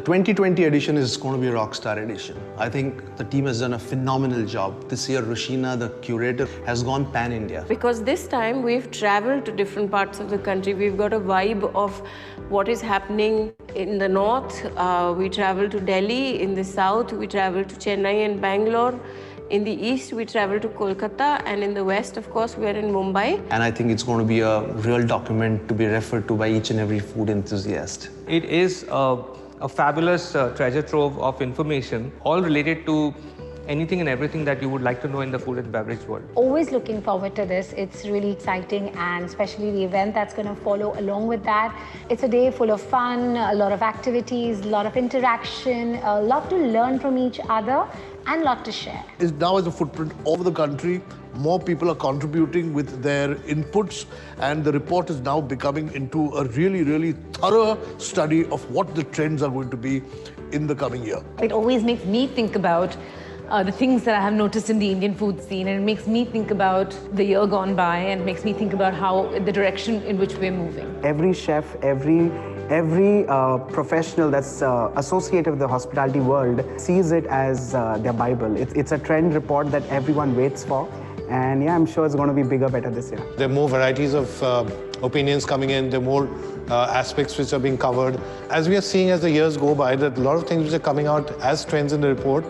The 2020 edition is going to be a rockstar edition. I think the team has done a phenomenal job. This year, Roshina, the curator, has gone pan-India. Because this time we've traveled to different parts of the country. We've got a vibe of what is happening in the north. We travel to Delhi. In the south, we travel to Chennai and Bangalore. In the east, we travel to Kolkata, and in the west, of course, we are in Mumbai. And I think it's going to be a real document to be referred to by each and every food enthusiast. It is a fabulous treasure trove of information, all related to anything and everything that you would like to know in the food and beverage world. Always looking forward to this. It's really exciting, and especially the event that's going to follow along with that. It's a day full of fun, a lot of activities, a lot of interaction, a lot to learn from each other, and a lot to share. It now has a footprint over the country. More people are contributing with their inputs, and the report is now becoming into a really, really thorough study of what the trends are going to be in the coming year. It always makes me think about the things that I have noticed in the Indian food scene, and it makes me think about the year gone by, and makes me think about how the direction in which we're moving. Every chef, every professional that's associated with the hospitality world sees it as their Bible. It's a trend report that everyone waits for, and yeah, I'm sure it's going to be bigger, better this year. There are more varieties of opinions coming in. There are more aspects which are being covered. As we are seeing as the years go by, that a lot of things which are coming out as trends in the report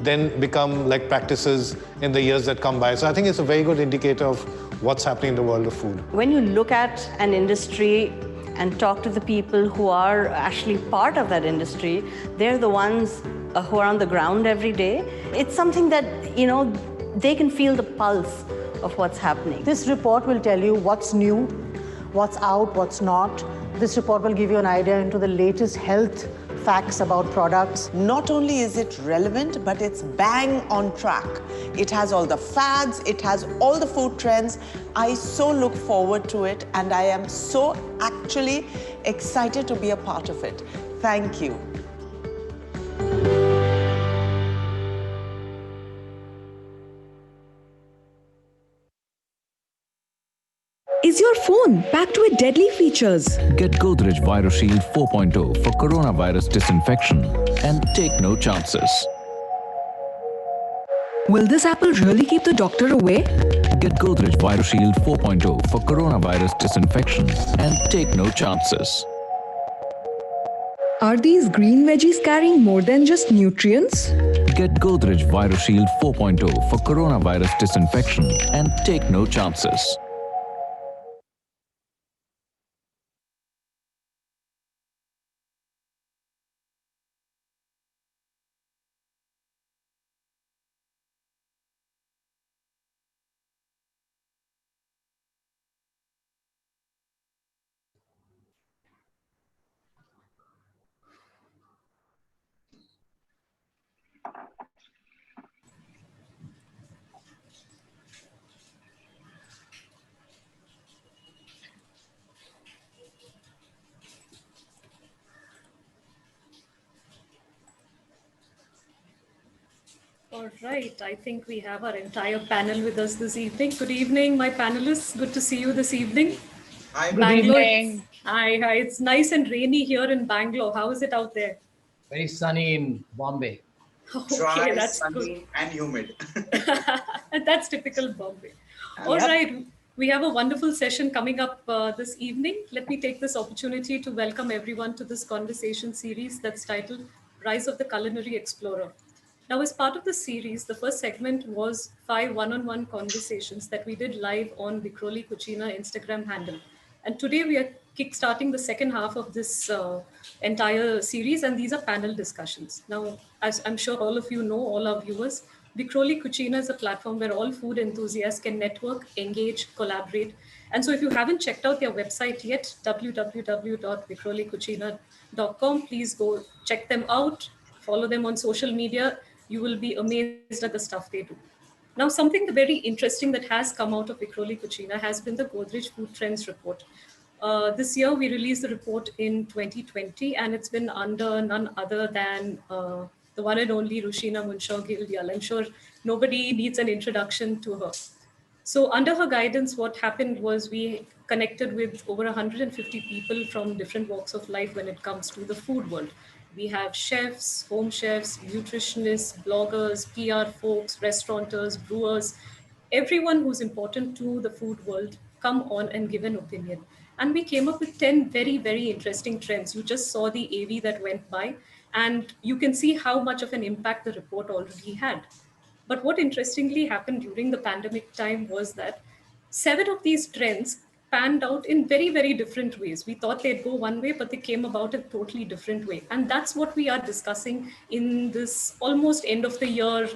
then become like practices in the years that come by. So I think it's a very good indicator of what's happening in the world of food. When you look at an industry and talk to the people who are actually part of that industry, they're the ones who are on the ground every day. It's something that, you know, they can feel the pulse of what's happening. This report will tell you what's new, what's out, what's not. This report will give you an idea into the latest health facts about products. Not only is it relevant, but it's bang on track. It has all the fads, it has all the food trends. I so look forward to it, and I am so actually excited to be a part of it. Thank you. Is your phone packed with deadly features? Get Godrej Virus Shield 4.0 for coronavirus disinfection and take no chances. Will this apple really keep the doctor away? Get Godrej Virus Shield 4.0 for coronavirus disinfection and take no chances. Are these green veggies carrying more than just nutrients? Get Godrej Virus Shield 4.0 for coronavirus disinfection and take no chances. All right, I think we have our entire panel with us this evening. Good evening, my panelists. Good to see you this evening. Hi, good Bangalore. evening. Hi. It's nice and rainy here in Bangalore. How is it out there? Very sunny in Bombay. Okay, Dry, that's sunny, good. and humid. That's typical Bombay. All right, we have a wonderful session coming up this evening. Let me take this opportunity to welcome everyone to this conversation series that's titled Rise of the Culinary Explorer. Now, as part of the series, the first segment was 5 one-on-one conversations that we did live on Vikroli Cucina Instagram handle. And today we are kickstarting the second half of this entire series, and these are panel discussions. Now, as I'm sure all of you know, all our viewers, Vikroli Cucina is a platform where all food enthusiasts can network, engage, collaborate. And so if you haven't checked out their website yet, www.vikrolicucina.com, please go check them out, follow them on social media. You will be amazed at the stuff they do. Now, something very interesting that has come out of Vikroli Cucina has been the Godrej Food Trends report. This year, we released the report in 2020, and it's been under none other than the one and only Roshina Munshaw-Gildial. I'm sure nobody needs an introduction to her. So under her guidance, what happened was we connected with over 150 people from different walks of life when it comes to the food world. We have chefs, home chefs, nutritionists, bloggers, PR folks, restaurateurs, brewers, everyone who's important to the food world come on and give an opinion. And we came up with 10 very, very interesting trends. You just saw the AV that went by, and you can see how much of an impact the report already had. But what interestingly happened during the pandemic time was that 7 of these trends panned out in very, very different ways. We thought they'd go one way, but they came about a totally different way. And that's what we are discussing in this almost end of the year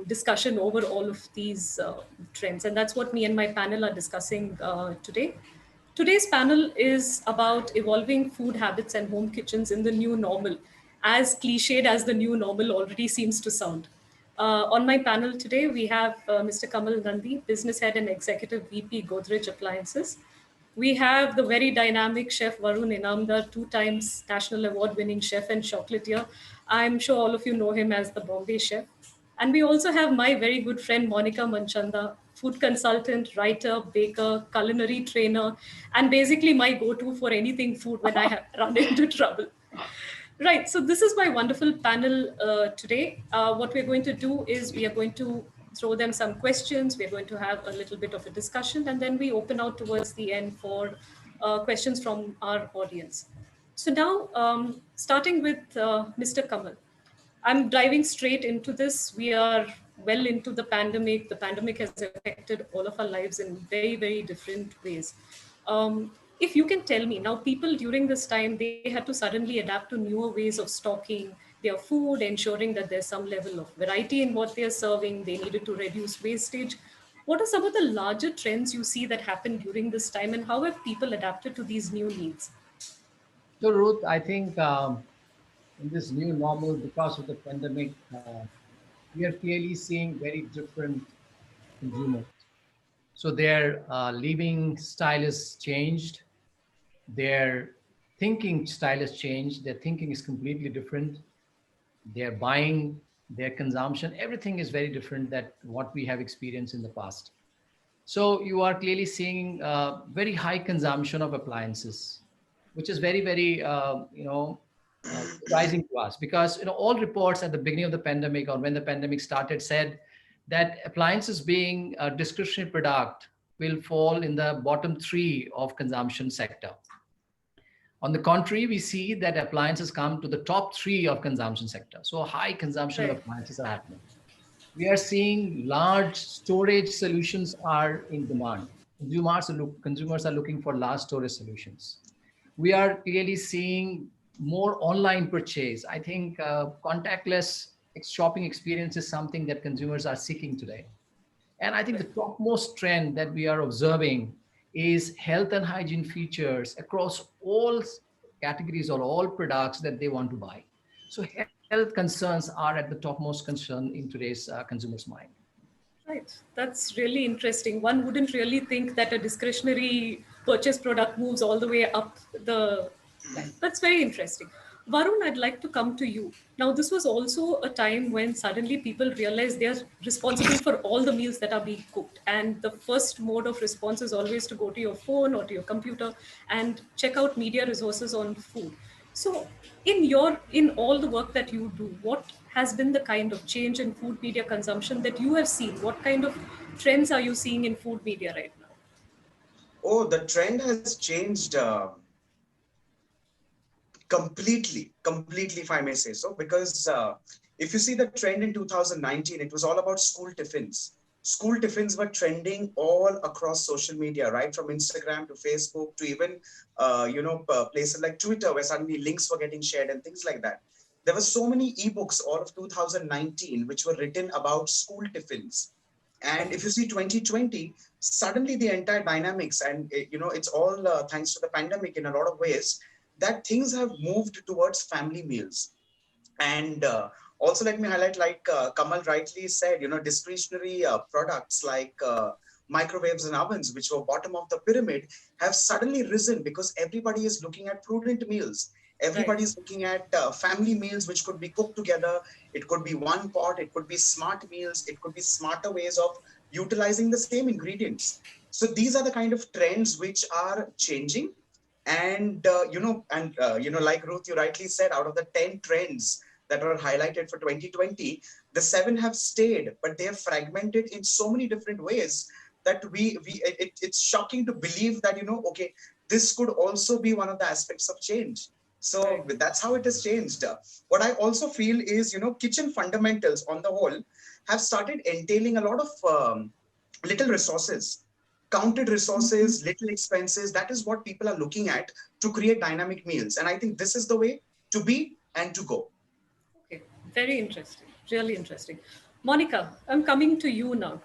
discussion over all of these trends. And that's what me and my panel are discussing today. Today's panel is about evolving food habits and home kitchens in the new normal, as cliched as the new normal already seems to sound. On my panel today, we have Mr. Kamal Nandi, Business Head and Executive VP, Godrej Appliances. We have the very dynamic chef Varun Inamdar, 2 times national award-winning chef and chocolatier. I'm sure all of you know him as the Bombay chef. And we also have my very good friend Monica Manchanda, food consultant, writer, baker, culinary trainer, and basically my go-to for anything food when I have run into trouble. Right, so this is my wonderful panel today. What we're going to do is we are going to throw them some questions. We're going to have a little bit of a discussion, and then we open out towards the end for questions from our audience. So now, starting with Mr. Kamal. I'm diving straight into this. We are well into the pandemic. The pandemic has affected all of our lives in very, very different ways. If you can tell me now, people during this time, they had to suddenly adapt to newer ways of stocking their food, ensuring that there's some level of variety in what they're serving. They needed to reduce wastage. What are some of the larger trends you see that happened during this time, and how have people adapted to these new needs? So, Ruth, I think in this new normal, because of the pandemic, we are clearly seeing very different consumers. So their living style is changed, their thinking style has changed, their thinking is completely different, their buying, their consumption, everything is very different than what we have experienced in the past. So you are clearly seeing very high consumption of appliances, which is very, very, surprising to us because all reports at the beginning of the pandemic or when the pandemic started said that appliances being a discretionary product will fall in the bottom 3 of consumption sector. On the contrary, we see that appliances come to the top 3 of consumption sector. So high consumption of appliances are happening. We are seeing large storage solutions are in demand. Consumers are looking for large storage solutions. We are clearly seeing more online purchase. I think contactless shopping experience is something that consumers are seeking today. And I think the topmost trend that we are observing is health and hygiene features across all categories or all products that they want to buy. So health concerns are at the topmost concern in today's consumer's mind. Right. That's really interesting. One wouldn't really think that a discretionary purchase product moves all the way up the line. That's very interesting. Varun, I'd like to come to you. Now, this was also a time when suddenly people realized they're responsible for all the meals that are being cooked. And the first mode of response is always to go to your phone or to your computer and check out media resources on food. So in all the work that you do, what has been the kind of change in food media consumption that you have seen? What kind of trends are you seeing in food media right now? Oh, the trend has changed completely, if I may say so, because if you see the trend in 2019, it was all about school tiffins. School tiffins were trending all across social media, right? From Instagram to Facebook to even, places like Twitter, where suddenly links were getting shared and things like that. There were so many ebooks all of 2019, which were written about school tiffins. And if you see 2020, suddenly the entire dynamics, and it's all thanks to the pandemic in a lot of ways, that things have moved towards family meals. And also let me highlight, like Kamal rightly said, discretionary products like microwaves and ovens, which were bottom of the pyramid, have suddenly risen because everybody is looking at prudent meals. Everybody's looking at family meals, which could be cooked together. It could be one pot, it could be smart meals, it could be smarter ways of utilizing the same ingredients. So these are the kind of trends which are changing. And like Ruth, you rightly said, out of the 10 trends that were highlighted for 2020, the 7 have stayed, but they are fragmented in so many different ways that it's shocking to believe that, okay, this could also be one of the aspects of change. So that's how it has changed. What I also feel is, kitchen fundamentals on the whole have started entailing a lot of little resources, counted resources, little expenses. That is what people are looking at to create dynamic meals. And I think this is the way to be and to go. Okay, very interesting, really interesting. Monica, I'm coming to you now.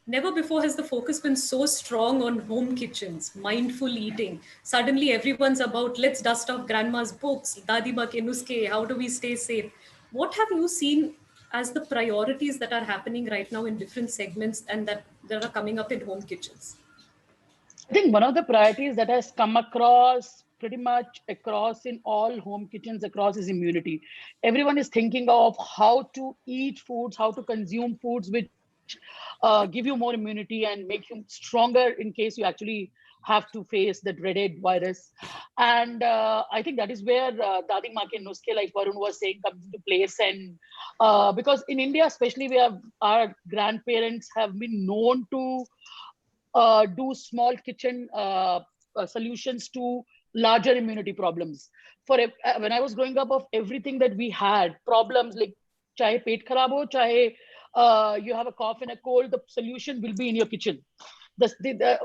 Never before has the focus been so strong on home kitchens, mindful eating. Suddenly, everyone's about let's dust off grandma's books, Dadi Ma ke nuske, how do we stay safe? What have you seen as the priorities that are happening right now in different segments and that are coming up in home kitchens? I think one of the priorities that has come across pretty much across in all home kitchens across is immunity. Everyone is thinking of how to eat foods, how to consume foods which give you more immunity and make you stronger in case you actually have to face the dreaded virus. And I think that is where Dadi Ma Ke Nuske, like Varun was saying, comes into place. And because in India, especially, we have our grandparents have been known to do small kitchen solutions to larger immunity problems. When I was growing up, of everything that we had, problems like chahe pet kharab ho, chahe you have a cough and a cold, the solution will be in your kitchen.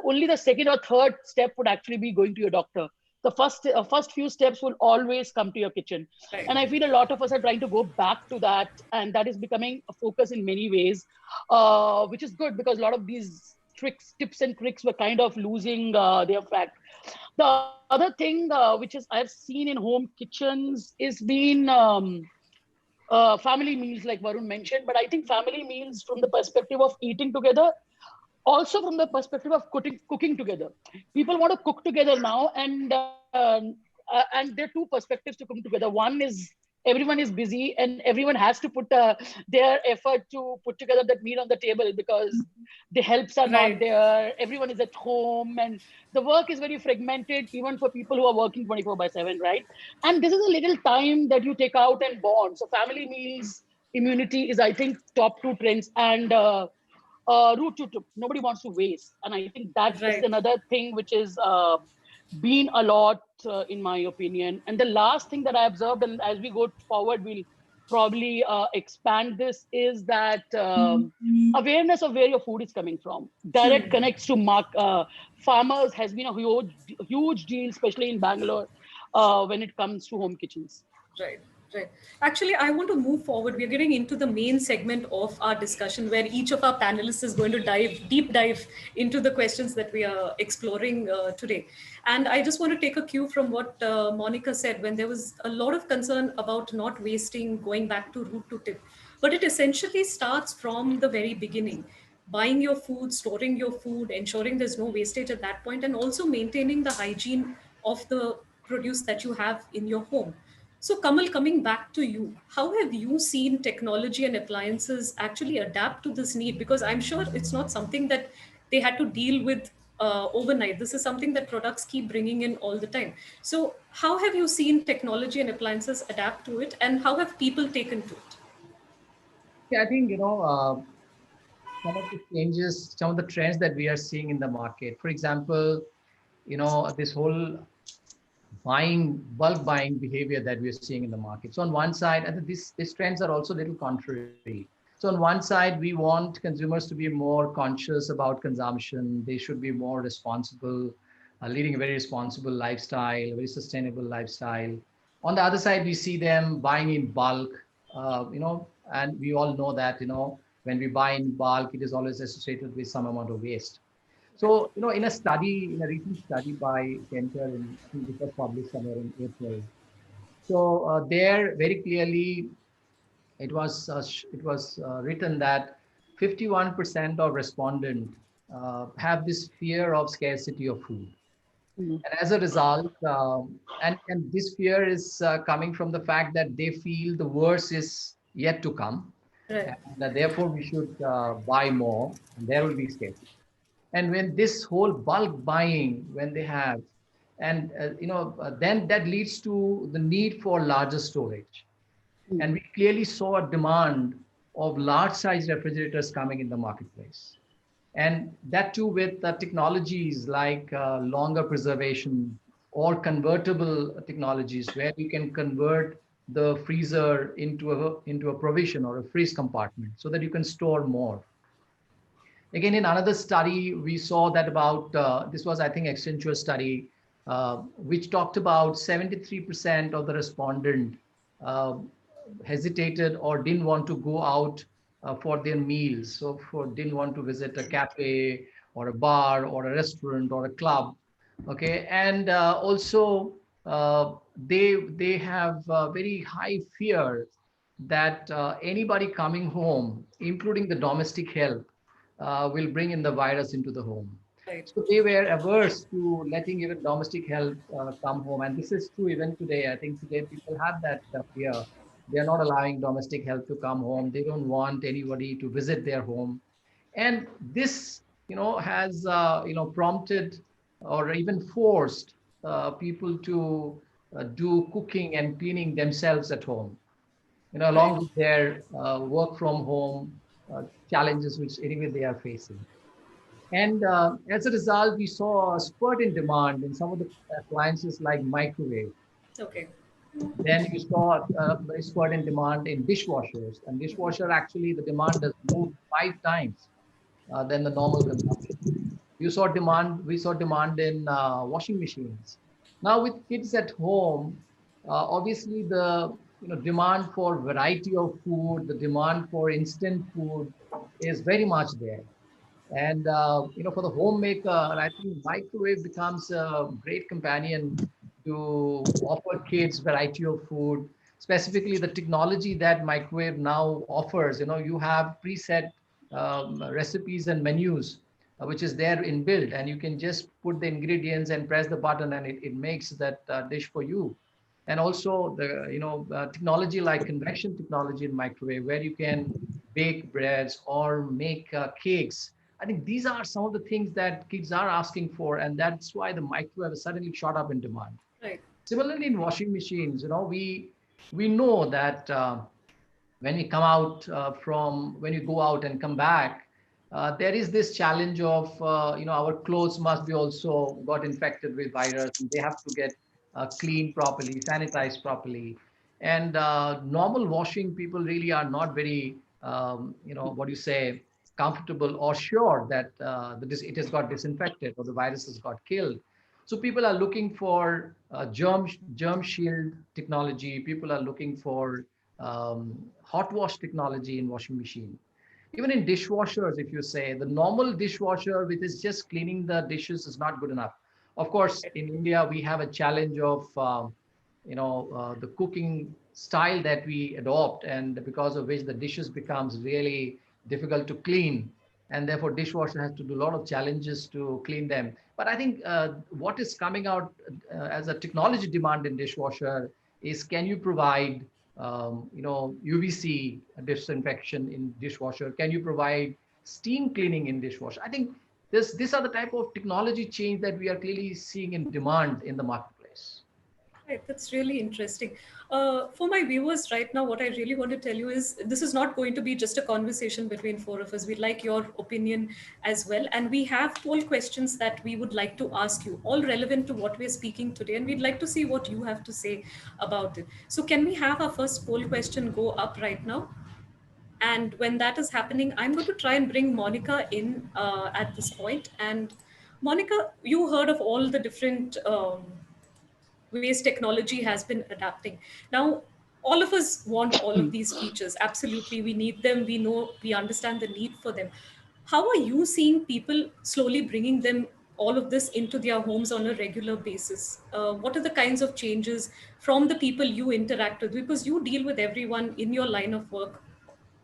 Only the second or third step would actually be going to your doctor. The first few steps will always come to your kitchen. Right. And I feel a lot of us are trying to go back to that, and that is becoming a focus in many ways, which is good because a lot of these tips and tricks were kind of losing their fact. The other thing which is I've seen in home kitchens is been family meals, like Varun mentioned. But I think family meals from the perspective of eating together, also from the perspective of cooking together. People want to cook together now, and there are two perspectives to cooking together. One is everyone is busy and everyone has to put their effort to put together that meal on the table because the helps are not there. Everyone is at home and the work is very fragmented, even for people who are working 24/7, right? And this is a little time that you take out and bond. So family meals, immunity is, I think, top two trends. And root to nobody wants to waste, and I think that is another thing which is been a lot in my opinion. And the last thing that I observed, and as we go forward we'll probably expand this, is that awareness of where your food is coming from. Direct connects to farmers has been a huge deal, especially in Bangalore, when it comes to home kitchens. Right, right. Actually, I want to move forward. We're getting into the main segment of our discussion where each of our panelists is going to deep dive into the questions that we are exploring today. And I just want to take a cue from what Monica said when there was a lot of concern about not wasting, going back to root to tip. But it essentially starts from the very beginning. Buying your food, storing your food, ensuring there's no wastage at that point, and also maintaining the hygiene of the produce that you have in your home. So, Kamal, coming back to you, how have you seen technology and appliances actually adapt to this need? Because I'm sure it's not something that they had to deal with overnight. This is something that products keep bringing in all the time. So, how have you seen technology and appliances adapt to it, and how have people taken to it? Yeah, I think, some of the changes, some of the trends that we are seeing in the market. For example, this whole bulk buying behavior that we're seeing in the market. So on one side, I think these trends are also a little contrary. So on one side, we want consumers to be more conscious about consumption. They should be more responsible, leading a very responsible lifestyle, a very sustainable lifestyle. On the other side, we see them buying in bulk, and we all know that, when we buy in bulk, it is always associated with some amount of waste. So, in a recent study by Center, I think this was published somewhere in April. So there, very clearly, it was written that 51% of respondents have this fear of scarcity of food. And as a result, and this fear is coming from the fact that they feel the worst is yet to come. Right. And that therefore we should buy more, and there will be scarcity. And when this whole bulk buying, when they have, And then that leads to the need for larger storage. And we clearly saw a demand of large size refrigerators coming in the marketplace. And that too with technologies like longer preservation or convertible technologies where you can convert the freezer into a provision or a freeze compartment so that you can store more. Again, in another study, we saw that about, this was, I think, Accenture study, which talked about 73% of the respondent uh, hesitated or didn't want to go out for their meals. So didn't want to visit a cafe or a bar or a restaurant or a club. Okay. And also they have very high fear that anybody coming home, including the domestic help, will bring in the virus into the home. Right. So they were averse to letting even domestic help come home. And this is true even today. I think today people have that fear. They are not allowing domestic help to come home. They don't want anybody to visit their home. And this, has, prompted or even forced people to do cooking and cleaning themselves at home, along with their work from home challenges, which anyway they are facing. And as a result, we saw a spurt in demand in some of the appliances like microwave. Okay. Then you saw a spurt in demand in dishwashers. And dishwasher, actually, the demand has moved 5 times than the normal consumption. We saw demand in washing machines. Now with kids at home, obviously the demand for variety of food, the demand for instant food is very much there. And for the homemaker, I think microwave becomes a great companion to offer kids variety of food. Specifically, the technology that microwave now offers. You have preset recipes and menus, which is there inbuilt, and you can just put the ingredients and press the button, and it makes that dish for you. And also the technology like convection technology in microwave, where you can bake breads or make cakes. I think these are some of the things that kids are asking for, and that's why the microwave has suddenly shot up in demand. Right. Similarly, in washing machines, we know that when we come out when you go out and come back, there is this challenge of our clothes must be also got infected with virus, and they have to get cleaned properly, sanitized properly. And normal washing, people really are not very what do you say, comfortable or sure that it has got disinfected or the virus has got killed. So people are looking for germ shield technology. People are looking for hot wash technology in washing machine. Even in dishwashers, if you say the normal dishwasher, which is just cleaning the dishes, is not good enough. Of course, in India, we have a challenge of the cooking style that we adopt, and because of which the dishes becomes really difficult to clean, and therefore dishwasher has to do a lot of challenges to clean them. But I think what is coming out as a technology demand in dishwasher is, can you provide UVC disinfection in dishwasher? Can you provide steam cleaning in dishwasher? I think these are the type of technology change that we are clearly seeing in demand in the marketplace. Right, that's really interesting. For my viewers right now, what I really want to tell you is this is not going to be just a conversation between four of us. We'd like your opinion as well. And we have poll questions that we would like to ask you, all relevant to what we're speaking today. And we'd like to see what you have to say about it. So can we have our first poll question go up right now? And when that is happening, I'm going to try and bring Monica in at this point. And Monica, you heard of all the different ways technology has been adapting. Now, all of us want all of these features. Absolutely, we need them. We know, we understand the need for them. How are you seeing people slowly bringing them all of this into their homes on a regular basis? What are the kinds of changes from the people you interact with? Because you deal with everyone in your line of work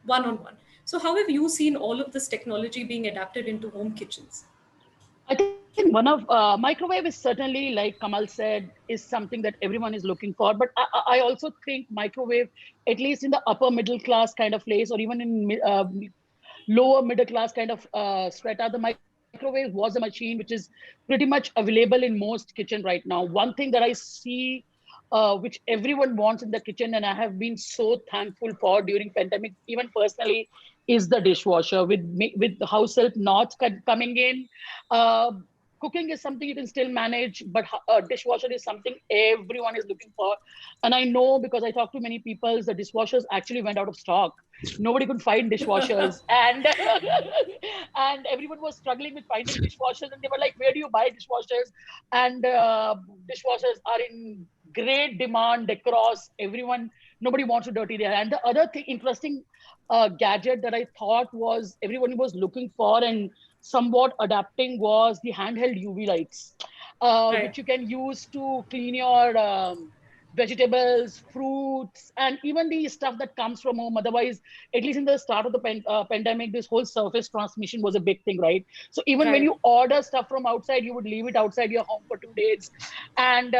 one on one. So, how have you seen all of this technology being adapted into home kitchens? I think one of microwave is certainly, like Kamal said, is something that everyone is looking for. But I also think microwave, at least in the upper middle class kind of place, or even in lower middle class kind of strata, the microwave microwave was a machine which is pretty much available in most kitchen right now. One thing that I see, which everyone wants in the kitchen, and I have been so thankful for during pandemic, even personally, is the dishwasher. With the house help not coming in, cooking is something you can still manage, but dishwasher is something everyone is looking for. And I know because I talked to many people, the dishwashers actually went out of stock. Nobody could find dishwashers, and and everyone was struggling with finding dishwashers, and they were like, "Where do you buy dishwashers?" And dishwashers are in great demand across everyone. Nobody wants to dirty their hand. The other thing, interesting gadget that I thought was everyone was looking for and somewhat adapting was the handheld UV lights, which you can use to clean your vegetables, fruits, and even the stuff that comes from home. Otherwise, at least in the start of the pandemic, this whole surface transmission was a big thing, right? So even when you order stuff from outside, you would leave it outside your home for 2 days, and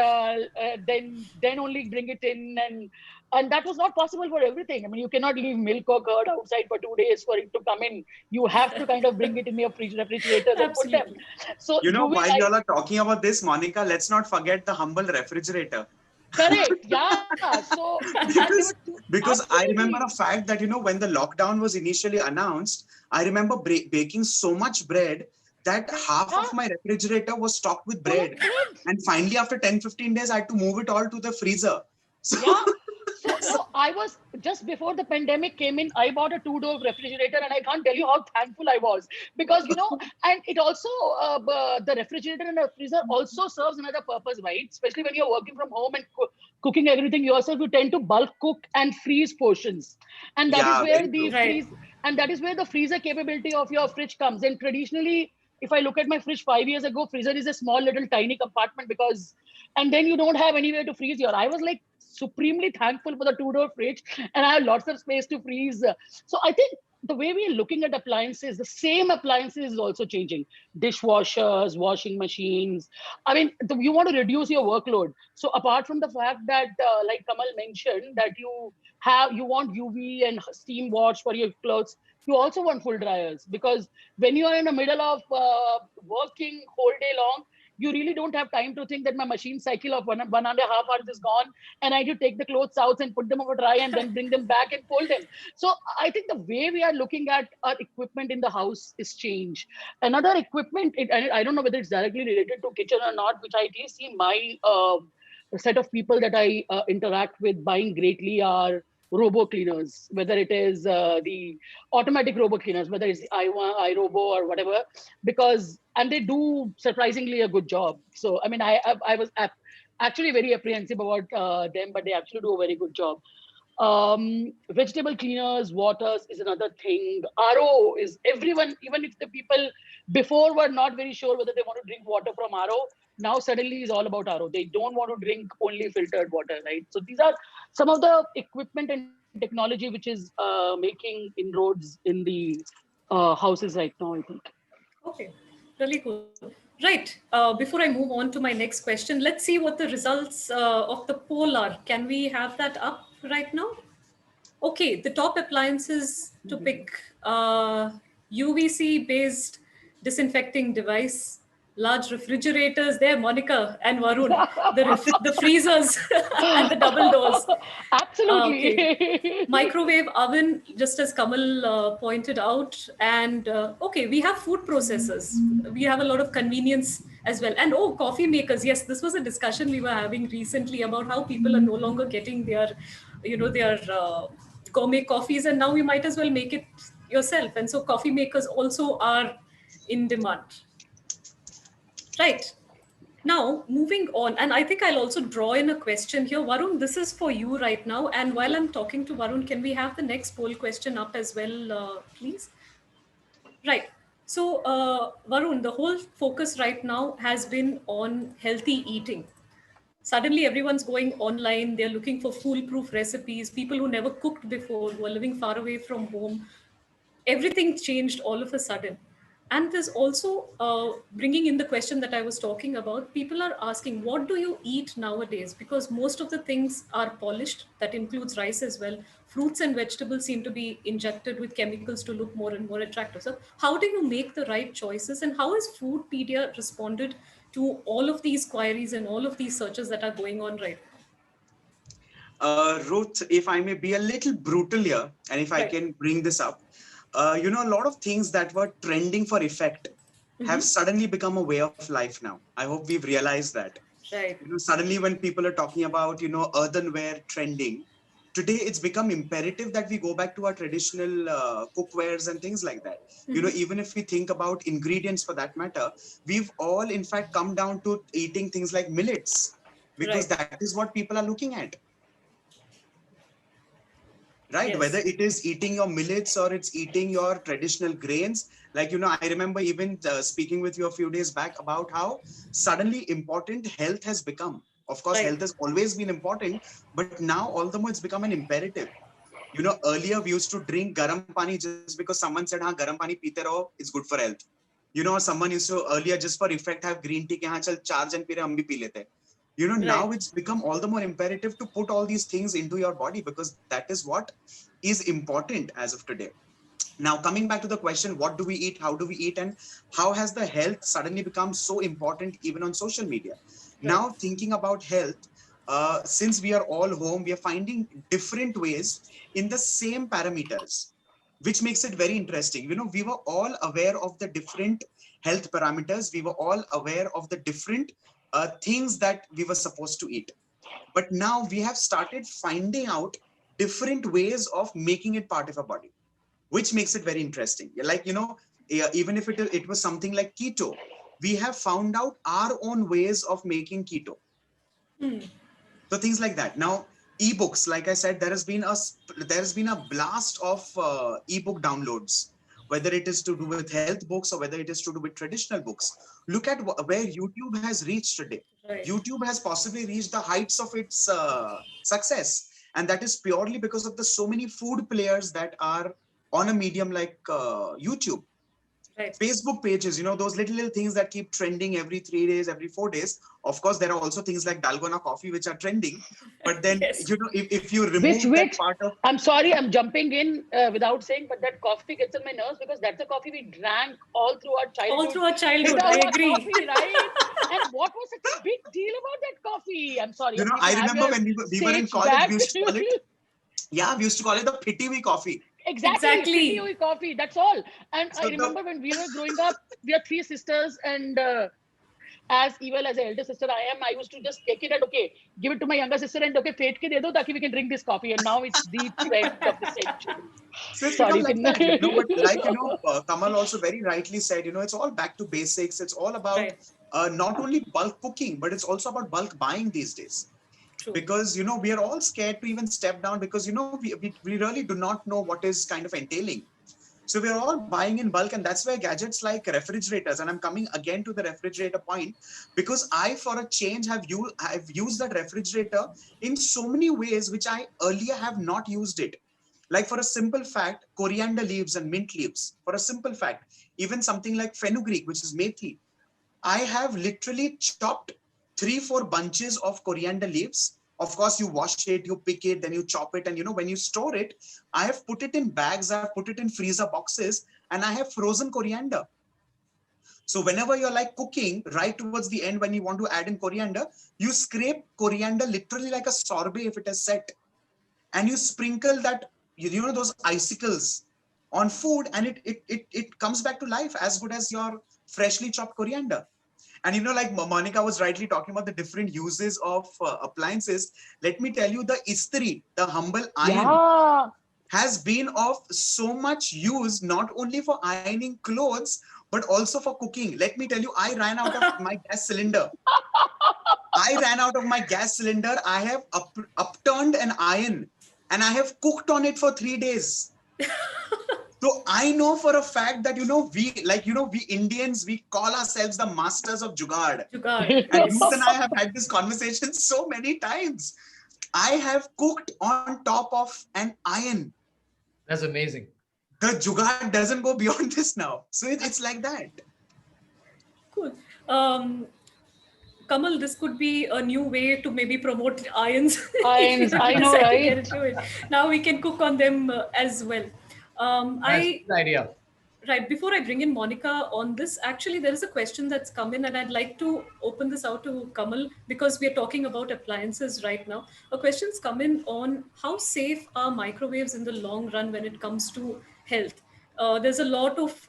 then only bring it in, and that was not possible for everything. I mean, you cannot leave milk or curd outside for 2 days for it to come in. You have to kind of bring it in your refrigerators and put them. So you know, UV while light, y'all are talking about this, Monica, let's not forget the humble refrigerator. correct, yeah. So Because I remember a fact that, you know, when the lockdown was initially announced, I remember baking so much bread that half of my refrigerator was stocked with bread. And finally, after 10-15 days, I had to move it all to the freezer. So, yeah. So no, I was just before the pandemic came in, I bought a 2-door refrigerator, and I can't tell you how thankful I was, because and it also the refrigerator and the freezer also serves another purpose, right? Especially when you're working from home and cooking everything yourself, you tend to bulk cook and freeze portions, and that is where the freezer capability of your fridge comes in. Traditionally, if I look at my fridge 5 years ago, freezer is a small little tiny compartment and then you don't have anywhere to freeze your. I was like supremely thankful for the 2-door fridge, and I have lots of space to freeze. So I think the way we are looking at appliances, the same appliances is also changing. Dishwashers, washing machines. I mean, you want to reduce your workload. So apart from the fact that, like Kamal mentioned, that you want UV and steam wash for your clothes, you also want full dryers, because when you are in the middle of working whole day long, you really don't have time to think that my machine cycle of 1.5 hours is gone, and I need to take the clothes out and put them over dry and then bring them back and fold them. So I think the way we are looking at our equipment in the house is changed. Another equipment, and I don't know whether it's directly related to kitchen or not, which I at least see my set of people that I interact with buying greatly are robo cleaners, whether it is the automatic robo cleaners, whether it's the iRobo or whatever, and they do surprisingly a good job. So I mean, I was actually very apprehensive about them, but they actually do a very good job. Vegetable cleaners, waters is another thing. RO is everyone, even if the people before were not very sure whether they want to drink water from RO, now suddenly is all about RO. They don't want to drink only filtered water, right? So these are some of the equipment and technology which is making inroads in the houses right now, I think. Okay, really cool. Right. Before I move on to my next question, let's see what the results of the poll are. Can we have that up right now? Okay, the top appliances to pick: UVC based disinfecting device, large refrigerators. There, Monica and Varun, the freezers and the double doors. Absolutely. Okay. Microwave oven, just as Kamal pointed out. And okay, we have food processors. We have a lot of convenience as well. And oh, coffee makers. Yes, this was a discussion we were having recently about how people are no longer getting their gourmet coffees, and now you might as well make it yourself. And so coffee makers also are in demand. Right. Now, moving on, and I think I'll also draw in a question here. Varun, this is for you right now. And while I'm talking to Varun, can we have the next poll question up as well, please? Right. So, Varun, the whole focus right now has been on healthy eating. Suddenly, everyone's going online. They're looking for foolproof recipes. People who never cooked before, who are living far away from home. Everything changed all of a sudden. And there's also bringing in the question that I was talking about. People are asking, what do you eat nowadays? Because most of the things are polished. That includes rice as well. Fruits and vegetables seem to be injected with chemicals to look more and more attractive. So how do you make the right choices? And how has Foodpedia responded to all of these queries and all of these searches that are going on right now? Ruth, if I may be a little brutal here, and if I can bring this up, a lot of things that were trending for effect have suddenly become a way of life now. I hope we've realized that. Right. Suddenly when people are talking about, earthenware trending, today it's become imperative that we go back to our traditional cookwares and things like that. Even if we think about ingredients for that matter, we've all in fact come down to eating things like millets, because that is what people are looking at. Right, Yes. whether it is eating your millets or it's eating your traditional grains. Like, I remember even speaking with you a few days back about how suddenly important health has become. Of course, health has always been important, but now all the more it's become an imperative. Earlier we used to drink garam pani just because someone said, "Ha, garam pani peete raho, it's good for health." Someone used to earlier just for effect have green tea, ki, "Ha, chal char jan pee rahe, hum bhi pee lete." Now it's become all the more imperative to put all these things into your body, because that is what is important as of today. Now, coming back to the question, what do we eat, how do we eat, and how has the health suddenly become so important even on social media? Now, thinking about health, since we are all home, we are finding different ways in the same parameters, which makes it very interesting. We were all aware of the different health parameters. We were all aware of the different things that we were supposed to eat. But now we have started finding out different ways of making it part of our body, which makes it very interesting. Like, even if it was something like keto, we have found out our own ways of making keto. So things like that. Now, ebooks, like I said, there has been a blast of ebook downloads, whether it is to do with health books or whether it is to do with traditional books. Look at where YouTube has reached today. YouTube has possibly reached the heights of its success, and that is purely because of the so many food players that are on a medium like YouTube. Facebook pages, those little things that keep trending every 3 days, every 4 days. Of course, there are also things like Dalgona coffee, which are trending. But then, if you remove that part of... I'm sorry, I'm jumping in without saying, but that coffee gets on my nerves because that's the coffee we drank all through our childhood. All through our childhood, I agree. Coffee, right? And what was such a big deal about that coffee? I'm sorry. I remember when we were in college, we used to call it... Yeah, we used to call it the Pitiwi coffee. Exactly. Pitiwi coffee, that's all. And so I remember when we were growing up, we are 3 sisters, and as evil as an elder sister I am, I used to just take it and give it to my younger sister and fate ke de do taki we can drink this coffee. And now it's the trend of the century. So it's become like that, but like, Kamal also very rightly said, it's all back to basics. It's all about not only bulk cooking, but it's also about bulk buying these days. True. Because, we are all scared to even step down because, we really do not know what is kind of entailing. So we're all buying in bulk, and that's where gadgets like refrigerators, and I'm coming again to the refrigerator point, because I, for a change, have used that refrigerator in so many ways, which I earlier have not used it. Like, for a simple fact, coriander leaves and mint leaves, for a simple fact, even something like fenugreek, which is methi, I have literally chopped 3-4 bunches of coriander leaves. Of course, you wash it, you pick it, then you chop it. And when you store it, I have put it in bags, I've put it in freezer boxes, and I have frozen coriander. So whenever you're like cooking, right towards the end, when you want to add in coriander, you scrape coriander literally like a sorbet if it is set. And you sprinkle that, those icicles on food, and it comes back to life as good as your freshly chopped coriander. And like Monica was rightly talking about the different uses of appliances. Let me tell you, the istri, the humble iron, has been of so much use, not only for ironing clothes, but also for cooking. Let me tell you, I ran out of my gas cylinder. I have upturned an iron, and I have cooked on it for 3 days. So I know for a fact that, we Indians, we call ourselves the masters of jugaad. And Ruth and I have had this conversation so many times. I have cooked on top of an iron. That's amazing. the jugaad doesn't go beyond this now. So it's like that. Cool. Kamal, this could be a new way to maybe promote irons if you I know, decide to right? get into it. Now we can cook on them as well. That's a I good idea. Right, before I bring in Monica on this, actually, there is a question that's come in, and I'd like to open this out to Kamal because we are talking about appliances right now. A question's come in on how safe are microwaves in the long run when it comes to health. There's a lot of,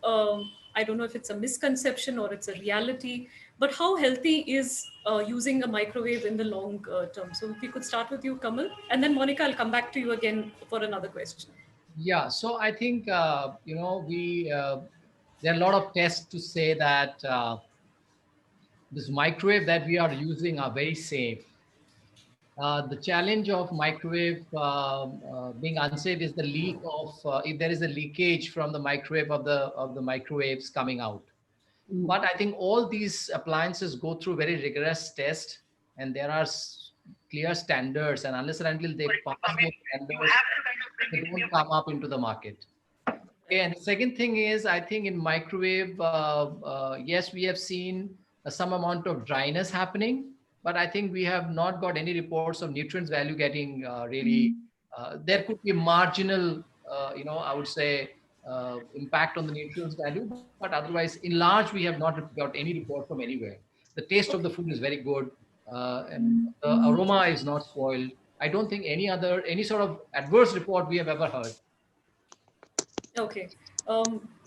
I don't know if it's a misconception or it's a reality, but how healthy is using a microwave in the long term? So if we could start with you, Kamal, and then Monica, I'll come back to you again for another question. Yeah, so I think we there are a lot of tests to say that this microwave that we are using are very safe. The challenge of microwave being unsafe is the leak of if there is a leakage from the microwave of the microwaves coming out. But I think all these appliances go through very rigorous test, and there are clear standards, and unless and until they pass those standards, they don't come up into the market. Okay, and the second thing is, I think in microwave, yes, we have seen some amount of dryness happening, but I think we have not got any reports of nutrients value getting really. There could be marginal, I would say, impact on the nutrients value, but otherwise, in large, we have not got any report from anywhere. The taste of the food is very good, and the aroma is not spoiled. I don't think any sort of adverse report we have ever heard. Okay.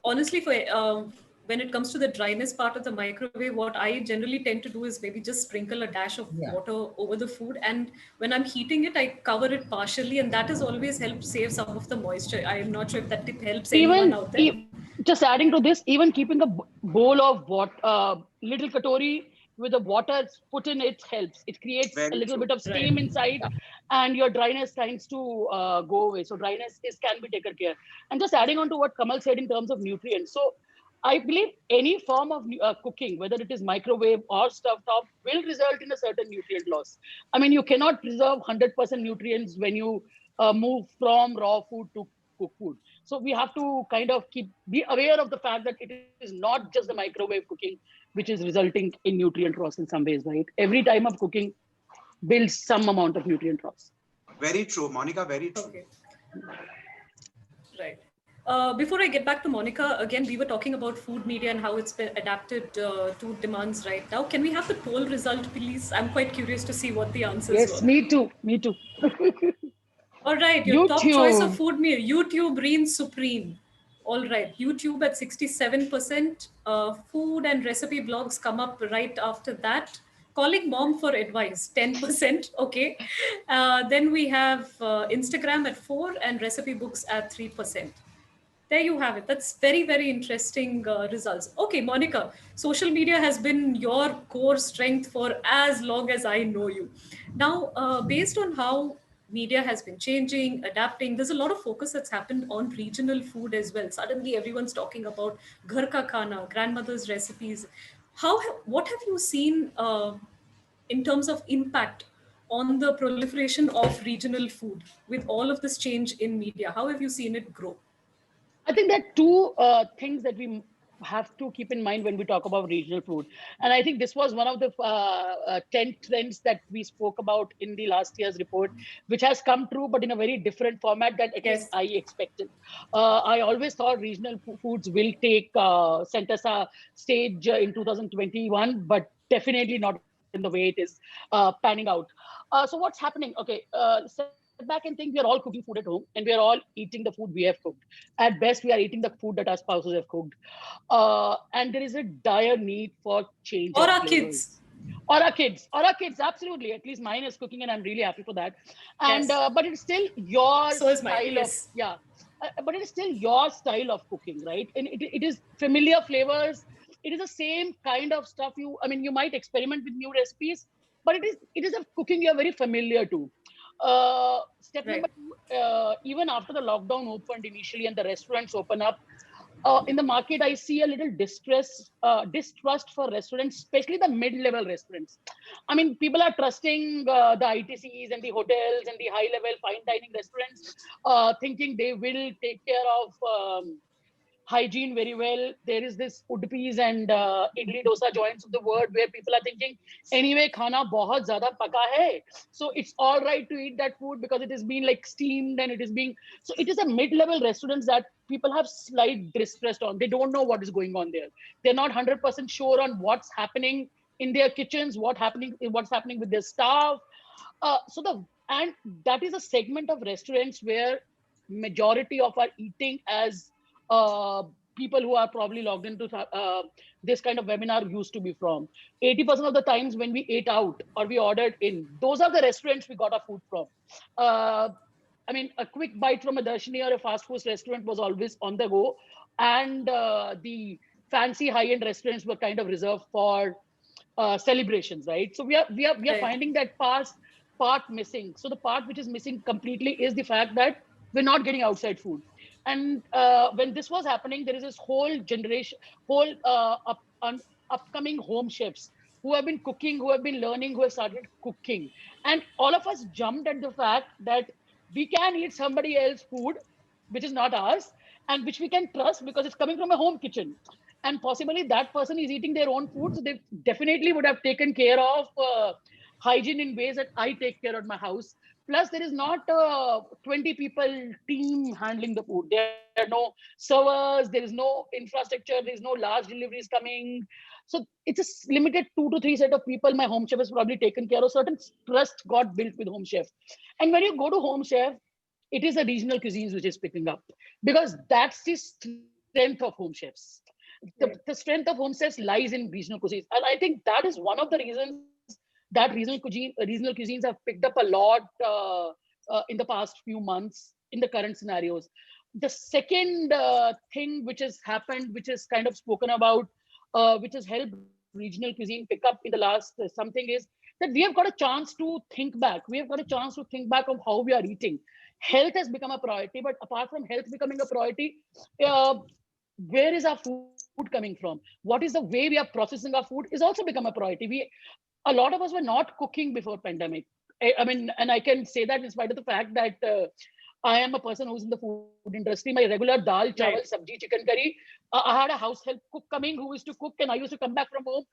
Honestly, for when it comes to the dryness part of the microwave, what I generally tend to do is maybe just sprinkle a dash of Yeah. water over the food, and when I'm heating it, I cover it partially, and that has always helped save some of the moisture. I am not sure if that tip helps anyone Even out there. just adding to this, even keeping a bowl of little katori with the water put in it helps. It creates a Very little true. bit of steam inside, and your dryness tends to go away. So dryness is can be taken care. And just adding on to what Kamal said in terms of nutrients. So I believe any form of cooking, whether it is microwave or stove top, will result in a certain nutrient loss. I mean, you cannot preserve 100% nutrients when you move from raw food to cooked food. So we have to kind of be aware of the fact that it is not just the microwave cooking which is resulting in nutrient loss in some ways, right? Every time of cooking builds some amount of nutrient loss. Very true, Monica. Very true. Okay. Right. Before I get back to Monica, again, we were talking about food media and how it's been adapted to demands right now. Can we have the poll result, please? I'm quite curious to see what the answers Yes, were. me too. Me too. All right, your top choice of food meal, YouTube reigns supreme. All right, YouTube at 67%. Food and recipe blogs come up right after that. Calling mom for advice, 10%. Okay. Then we have Instagram at 4 and recipe books at 3%. There you have it. That's very, very interesting results. Okay, Monica, social media has been your core strength for as long as I know you. Now, based on how media has been changing, adapting, there's a lot of focus that's happened on regional food as well. Suddenly, everyone's talking about ghar ka khana, grandmother's recipes. What have you seen in terms of impact on the proliferation of regional food with all of this change in media? How have you seen it grow? I think there are two things that we have to keep in mind when we talk about regional food. And I think this was one of the 10 trends that we spoke about in the last year's report, which has come true, but in a very different format that at least I expected. I always thought regional foods will take center stage in 2021, but definitely not in the way it is panning out. So what's happening? Okay, step back and think we are all cooking food at home and we are all eating the food we have cooked. At best, we are eating the food that our spouses have cooked. And there is a dire need for change. Or of our flavors. kids. Or our kids, absolutely. At least mine is cooking and I'm really happy for that. And Yes. but it's still your So is mine, style yes. but it is still your style of cooking, right? And it is familiar flavors. It is the same kind of stuff you might experiment with new recipes, but it is a cooking you're very familiar to. Step number two, even after the lockdown opened initially and the restaurants open up, in the market, I see a little distrust for restaurants, especially the mid-level restaurants. I mean, people are trusting the ITCs and the hotels and the high-level fine dining restaurants, thinking they will take care of hygiene very well. There is this Udupis and idli dosa joints of the world where people are thinking, anyway, khana bahut zyada paka hai, so it's all right to eat that food because it is being like steamed and it is being. So it is a mid-level restaurants that people have slight distrust on. They don't know what is going on there. They're not 100% sure on what's happening in their kitchens, what's happening with their staff. And that is a segment of restaurants where majority of our eating as uh, people who are probably logged into this kind of webinar used to be from. 80% of the times when we ate out or we ordered in, those are the restaurants we got our food from. I mean, a quick bite from a Darshini or a fast food restaurant was always on the go. And the fancy high-end restaurants were kind of reserved for celebrations, right? So we are finding that part missing. So the part which is missing completely is the fact that we're not getting outside food. And when this was happening, there is this whole generation, upcoming home chefs who have been cooking, who have been learning, who have started cooking. And all of us jumped at the fact that we can eat somebody else's food, which is not ours, and which we can trust because it's coming from a home kitchen. And possibly that person is eating their own food. So they definitely would have taken care of hygiene in ways that I take care of my house. Plus, there is not a 20 people team handling the food. There are no servers, there is no infrastructure, there is no large deliveries coming. So it's a limited 2 to 3 set of people my home chef has probably taken care of. Certain trust got built with home chef. And when you go to home chef, it is the regional cuisines which is picking up, because that's the strength of home chefs. The strength of home chefs lies in regional cuisines. And I think that is one of the reasons that regional cuisines have picked up a lot in the past few months in the current scenarios. The second thing which has happened, which is kind of spoken about, which has helped regional cuisine pick up in the last something, is that we have got a chance to think back. We have got a chance to think back of how we are eating. Health has become a priority, but apart from health becoming a priority, where is our food coming from? What is the way we are processing our food is also become a priority. A lot of us were not cooking before pandemic. I mean, and I can say that in spite of the fact that I am a person who's in the food industry. My regular dal, chawal, sabji, chicken curry. I had a house help cook coming who used to cook, and I used to come back from home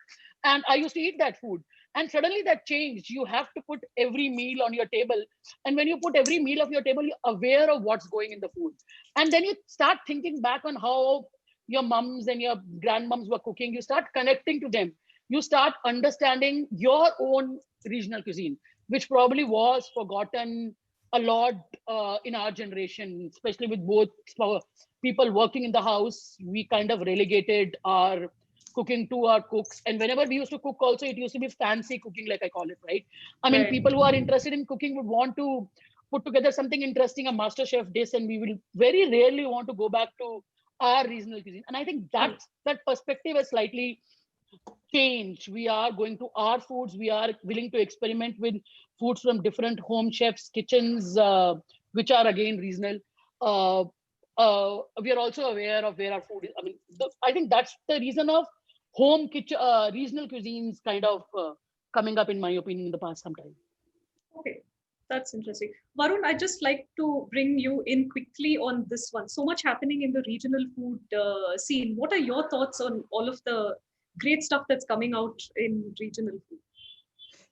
and I used to eat that food. And suddenly that changed. You have to put every meal on your table. And when you put every meal of your table, you're aware of what's going in the food. And then you start thinking back on how your mums and your grandmoms were cooking. You start connecting to them. You start understanding your own regional cuisine, which probably was forgotten a lot in our generation, especially with both people working in the house. We kind of relegated our cooking to our cooks. And whenever we used to cook also, it used to be fancy cooking, like I call it, right? I mean, people who are interested in cooking would want to put together something interesting, a master chef dish, and we will very rarely want to go back to our regional cuisine. And I think that perspective has slightly change. We are going to our foods. We are willing to experiment with foods from different home chefs' kitchens, which are again regional. We are also aware of where our food is. I mean, I think that's the reason of home kitchen, regional cuisines kind of coming up, in my opinion, in the past some time. Okay. That's interesting. Varun, I'd just like to bring you in quickly on this one. So much happening in the regional food scene. What are your thoughts on all of the great stuff that's coming out in regional food?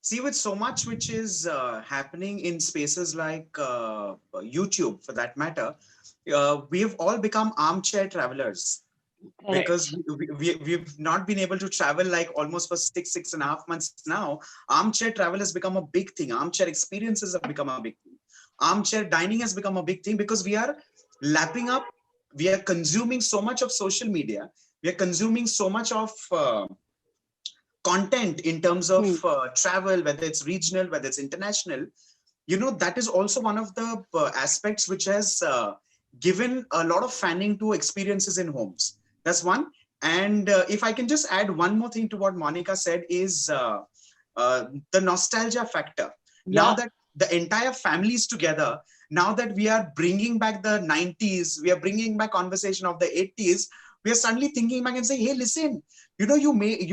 See, with so much which is happening in spaces like YouTube, for that matter, we have all become armchair travelers. Correct. Because we've not been able to travel like almost for 6.5 months now. Armchair travel has become a big thing. Armchair experiences have become a big thing. Armchair dining has become a big thing because we are lapping up. We are consuming so much of social media. We are consuming so much of content in terms of travel, whether it's regional, whether it's international. You know, that is also one of the aspects which has given a lot of fanning to experiences in homes. That's one. And if I can just add one more thing to what Monica said is the nostalgia factor. Yeah. Now that the entire family is together, now that we are bringing back the 90s, we are bringing back conversation of the 80s, We are suddenly thinking back and saying, hey, listen, you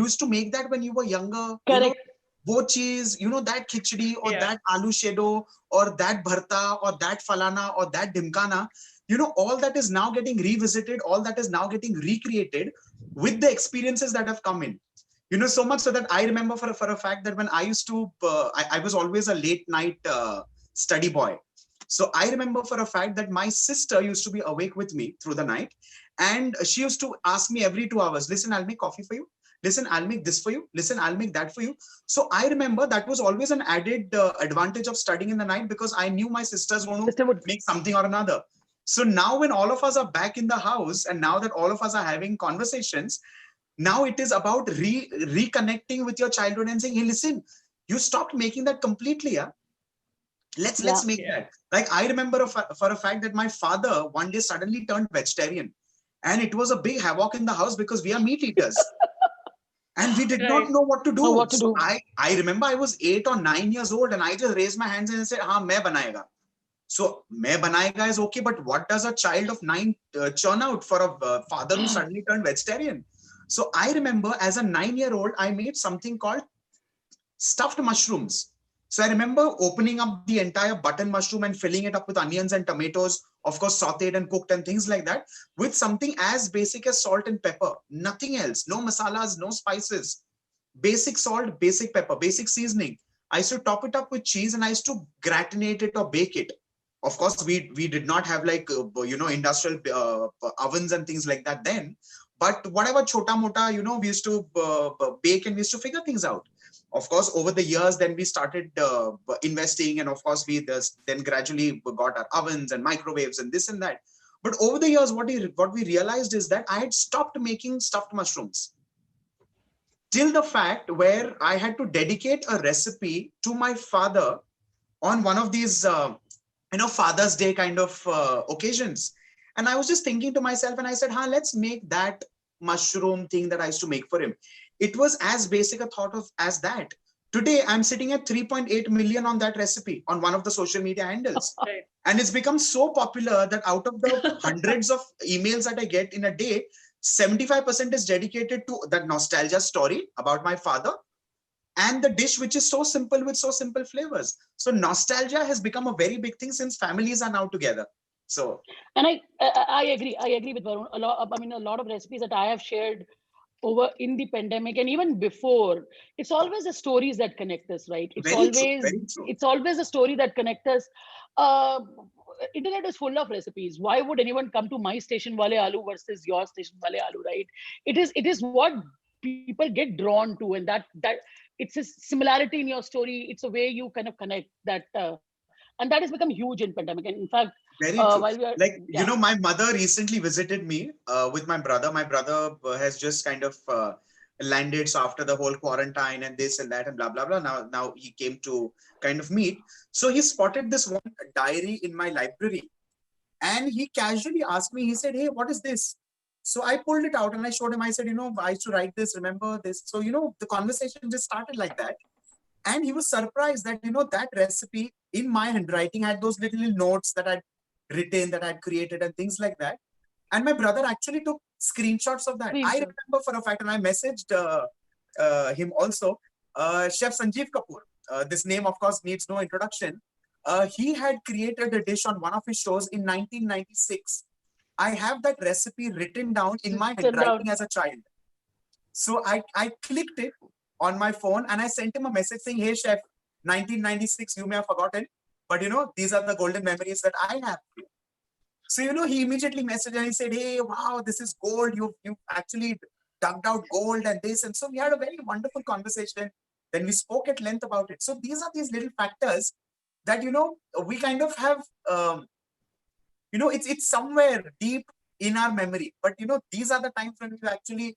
used to make that when you were younger. Correct. Wo cheese, that khichdi or that aloo shedo or that bharta or that falana or that dimkana, all that is now getting revisited, all that is now getting recreated with the experiences that have come in. So much so that I remember for a fact that when I used to, I was always a late night study boy. So I remember for a fact that my sister used to be awake with me through the night. And she used to ask me every 2 hours, listen, I'll make coffee for you. Listen, I'll make this for you. Listen, I'll make that for you. So I remember that was always an added advantage of studying in the night, because I knew my sister's going to make something or another. So now when all of us are back in the house, and now that all of us are having conversations, now it is about reconnecting with your childhood and saying, hey, listen, you stopped making that completely. Yeah. Let's make that. Like I remember for a fact that my father one day suddenly turned vegetarian, and it was a big havoc in the house because we are meat eaters. And we did not know what to do. So I remember I was 8 or 9 years old, and I just raised my hands and said, "Haan, main banayega." So main banayega is okay, but what does a child of 9 churn out for a father who suddenly turned vegetarian? So I remember as a 9-year-old, I made something called stuffed mushrooms. So I remember opening up the entire button mushroom and filling it up with onions and tomatoes, of course, sauteed and cooked and things like that, with something as basic as salt and pepper, nothing else, no masalas, no spices, basic salt, basic pepper, basic seasoning. I used to top it up with cheese, and I used to gratinate it or bake it. Of course, we did not have like, industrial ovens and things like that then, but whatever chota mota, we used to bake, and we used to figure things out. Of course, over the years, then we started investing, and of course, we then gradually got our ovens and microwaves and this and that. But over the years, what we realized is that I had stopped making stuffed mushrooms, till the fact where I had to dedicate a recipe to my father on one of these, Father's Day kind of occasions. And I was just thinking to myself, and I said, let's make that mushroom thing that I used to make for him. It was as basic a thought of as that. Today, I'm sitting at 3.8 million on that recipe on one of the social media handles. Right. And it's become so popular that out of the hundreds of emails that I get in a day, 75% is dedicated to that nostalgia story about my father, and the dish which is so simple with so simple flavors. So nostalgia has become a very big thing since families are now together. So, and I agree with Varun. A lot of recipes that I have shared over in the pandemic and even before, it's always the stories that connect us, right? It's always a story that connects us. Internet is full of recipes. Why would anyone come to my station wale aloo versus your station wale aloo, right? It is what people get drawn to, and that it's a similarity in your story. It's a way you kind of connect that, and that has become huge in pandemic. And in fact, very true. While we are, my mother recently visited me with my brother. My brother has just kind of landed. So after the whole quarantine and this and that and blah, blah, blah, now he came to kind of meet. So he spotted this one diary in my library, and he casually asked me, he said, hey, what is this? So I pulled it out and I showed him. I said, I used to write this, remember this? So, the conversation just started like that. And he was surprised that, that recipe in my handwriting had those little notes that I'd written, that I'd created and things like that. And my brother actually took screenshots of that. I remember for a fact, and I messaged him also, Chef Sanjeev Kapoor. This name, of course, needs no introduction. He had created a dish on one of his shows in 1996. I have that recipe written down in my handwriting as a child. So I clicked it on my phone and I sent him a message saying, hey, chef, 1996, you may have forgotten, but these are the golden memories that I have. So, he immediately messaged and he said, hey, wow, this is gold. You actually dug out gold and this. And so we had a very wonderful conversation. Then we spoke at length about it. So these are these little factors that, we kind of have, it's somewhere deep in our memory. But, these are the times when we've actually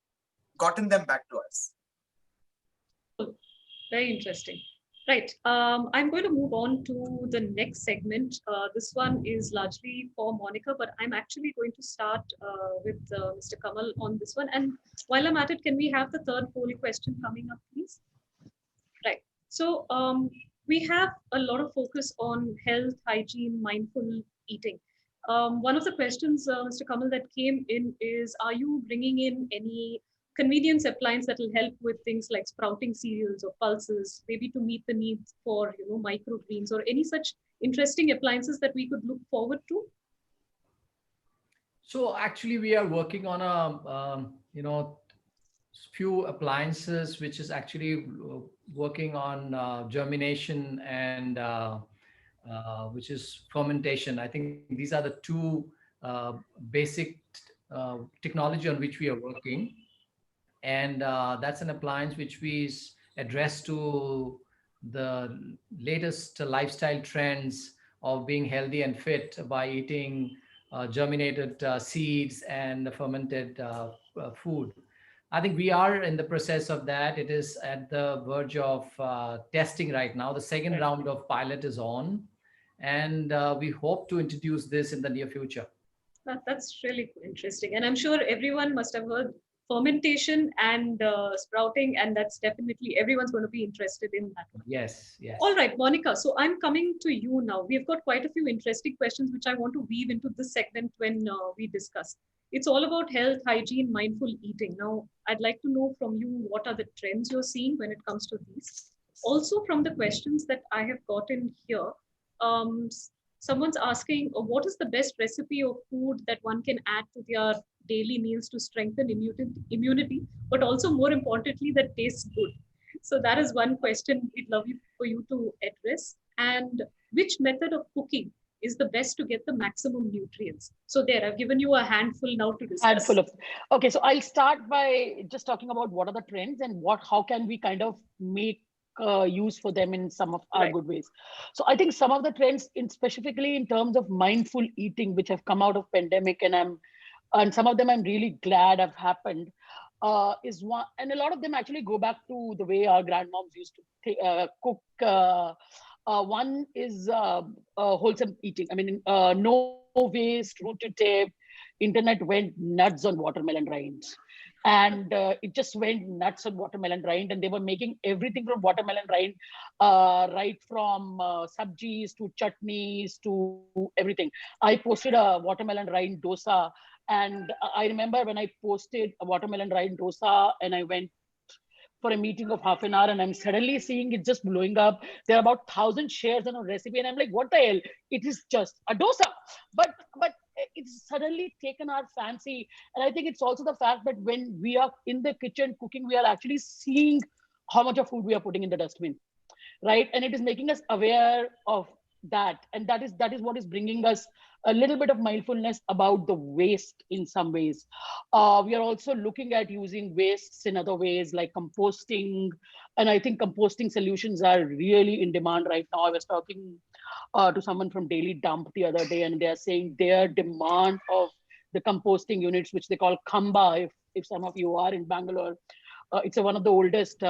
gotten them back to us. Very interesting. Right. I'm going to move on to the next segment. This one is largely for Monica, but I'm actually going to start with Mr. Kamal on this one. And while I'm at it, can we have the third poll question coming up, please? Right. So we have a lot of focus on health, hygiene, mindful eating. One of the questions, Mr. Kamal, that came in is, are you bringing in any convenience appliance that will help with things like sprouting cereals or pulses, maybe to meet the needs for, microgreens, or any such interesting appliances that we could look forward to? So actually, we are working on a few appliances which is actually working on germination and which is fermentation. I think these are the two basic technology on which we are working, and that's an appliance which we address to the latest lifestyle trends of being healthy and fit by eating germinated seeds and fermented food. I think we are in the process of that. It is at the verge of testing right now. The second round of pilot is on, and we hope to introduce this in the near future. That's really interesting. And I'm sure everyone must have heard fermentation and sprouting, and that's definitely everyone's going to be interested in that one. Yes, yes. All right, Monica. So I'm coming to you now. We've got quite a few interesting questions which I want to weave into this segment when we discuss. It's all about health, hygiene, mindful eating. Now, I'd like to know from you, what are the trends you're seeing when it comes to these? Also, from the questions that I have gotten here, someone's asking, what is the best recipe of food that one can add to their daily meals to strengthen immunity, but also more importantly, that tastes good? So that is one question we'd love for you to address. And which method of cooking is the best to get the maximum nutrients? So there, I've given you a handful now to discuss. Handful of. Okay, so I'll start by just talking about what are the trends and how can we kind of make use for them in some of our good ways. So I think some of the trends, specifically in terms of mindful eating, which have come out of pandemic, and some of them I'm really glad have happened, is one, and a lot of them actually go back to the way our grandmoms used to cook. One is wholesome eating. I mean, no waste, root to tip. Internet went nuts on watermelon rinds. And it just went nuts on watermelon rind, and they were making everything from watermelon rind, right from sabjis to chutneys to everything. I posted a watermelon rind dosa, and I remember when I posted a watermelon rind dosa, and I went for a meeting of half an hour, and I'm suddenly seeing it just blowing up. There are about 1,000 shares on a recipe, and I'm like, what the hell? It is just a dosa, but it's suddenly taken our fancy. And I think it's also the fact that when we are in the kitchen cooking, we are actually seeing how much of food we are putting in the dustbin, right? And it is making us aware of that, and that is what is bringing us a little bit of mindfulness about the waste in some ways. We are also looking at using wastes in other ways, like composting, and I think composting solutions are really in demand right now. I was talking to someone from Daily Dump the other day, and they are saying their demand of the composting units, which they call Khamba, if some of you are in Bangalore, it's one of the oldest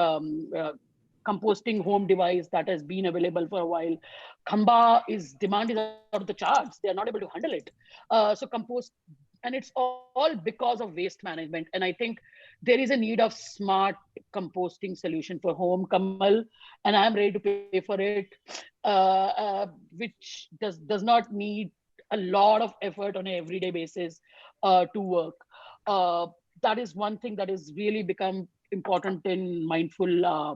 composting home device that has been available for a while. Khamba demand is out of the charts. They are not able to handle it. So compost, and it's all because of waste management. And I think there is a need of smart composting solution for home, Kamal, and I'm ready to pay for it, which does not need a lot of effort on an everyday basis to work. That is one thing that has really become important in mindful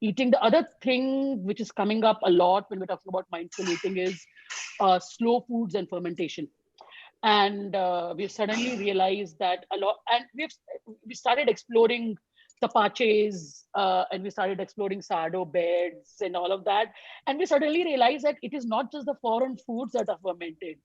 eating. The other thing which is coming up a lot when we're talking about mindful eating is slow foods and fermentation. And we've suddenly realized that a lot, and we started exploring tapaches, and we started exploring sourdough beds and all of that. And we suddenly realized that it is not just the foreign foods that are fermented.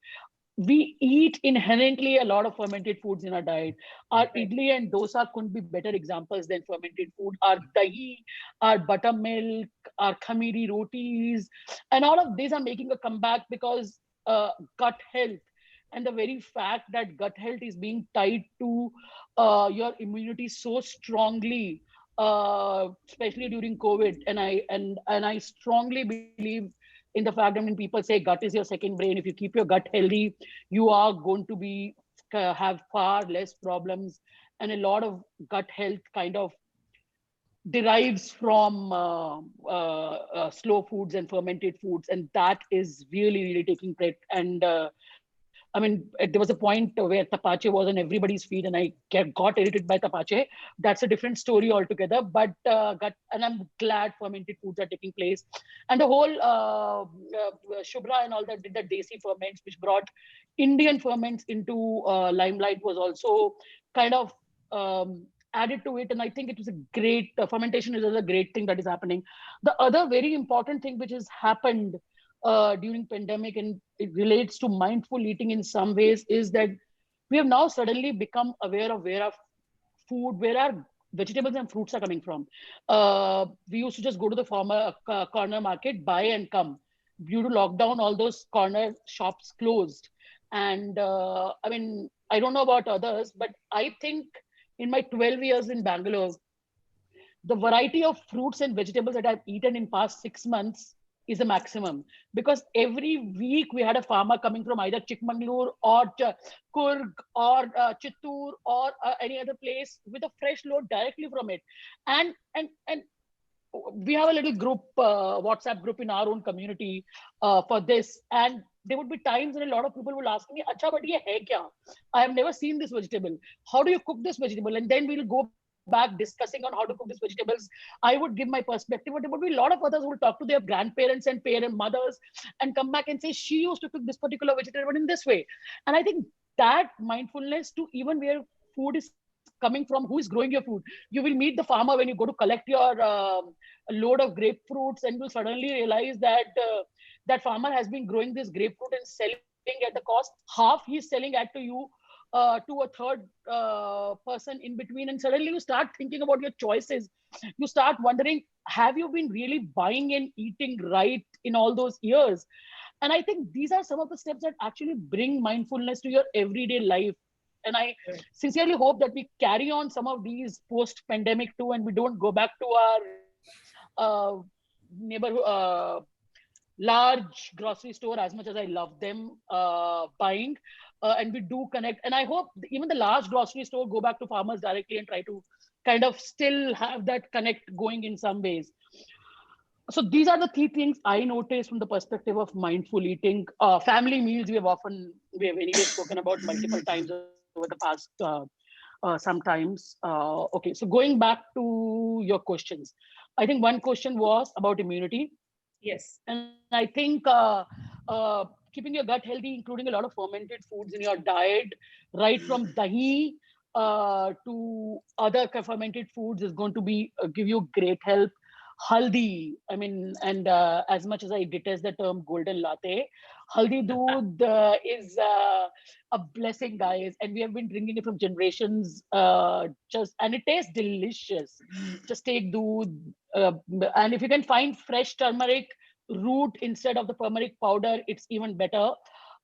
We eat inherently a lot of fermented foods in our diet. Our idli and dosa couldn't be better examples than fermented food. Our dahi, our buttermilk, our khamiri rotis, and all of these are making a comeback because gut health, and the very fact that gut health is being tied to your immunity so strongly, especially during COVID. And I strongly believe in the fact that when people say gut is your second brain, if you keep your gut healthy, you are going to be have far less problems. And a lot of gut health kind of derives from slow foods and fermented foods, and that is really taking place. And I mean, there was a point where tapache was on everybody's feed, and I got irritated by tapache. That's a different story altogether. But and I'm glad fermented foods are taking place, and the whole Shubhra and all that did the desi ferments, which brought Indian ferments into limelight, was also kind of added to it. And I think it was a great fermentation is a great thing that is happening. The other very important thing which has happened during pandemic, and it relates to mindful eating in some ways, is that we have now suddenly become aware of where our food, where our vegetables and fruits are coming from. We used to just go to the corner market, buy and come. Due to lockdown, all those corner shops closed. And I mean, I don't know about others, but I think in my 12 years in Bangalore, the variety of fruits and vegetables that I've eaten in past 6 months is the maximum, because every week we had a farmer coming from either Chikmagalur or Kurg or Chittoor or any other place with a fresh load directly from it. And we have a little group, WhatsApp group in our own community for this. And there would be times when a lot of people will ask me, "Acha, but ye hai kya? I have never seen this vegetable. How do you cook this vegetable?" And then we'll go back discussing on how to cook these vegetables. I would give my perspective, but there would be a lot of others who will talk to their grandparents and parent mothers and come back and say, "She used to cook this particular vegetable in this way." And I think that mindfulness to even where food is coming from, who is growing your food. You will meet the farmer when you go to collect your load of grapefruits, and you'll suddenly realize that that farmer has been growing this grapefruit and selling at the cost half he's selling at to you, to a third person in between. And suddenly you start thinking about your choices. You start wondering, have you been really buying and eating right in all those years? And I think these are some of the steps that actually bring mindfulness to your everyday life. And I sincerely hope that we carry on some of these post-pandemic too, and we don't go back to our neighborhood, large grocery store, as much as I love them buying. And we do connect. And I hope even the large grocery store go back to farmers directly and try to kind of still have that connect going in some ways. So these are the three things I noticed from the perspective of mindful eating. Family meals, we have anyway spoken about multiple times over the past sometimes. Okay, so going back to your questions, I think one question was about immunity. Yes. And I think keeping your gut healthy, including a lot of fermented foods in your diet, right from dahi to other fermented foods, is going to be give you great help. Haldi, I mean, and as much as I detest the term golden latte, haldi doodh is a blessing, guys. And we have been drinking it from generations, and it tastes delicious. Just take doodh, and if you can find fresh turmeric root instead of the turmeric powder, it's even better.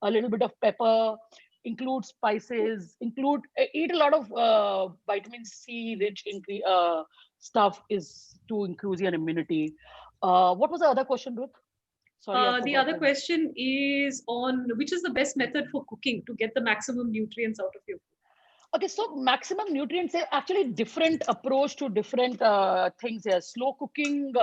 A little bit of pepper, include spices, eat a lot of vitamin C rich stuff is to increase your immunity. What was the other question, Ruth? Sorry, the other question is on which is the best method for cooking to get the maximum nutrients out of your food. Okay, so maximum nutrients are actually different approach to different things here. Slow cooking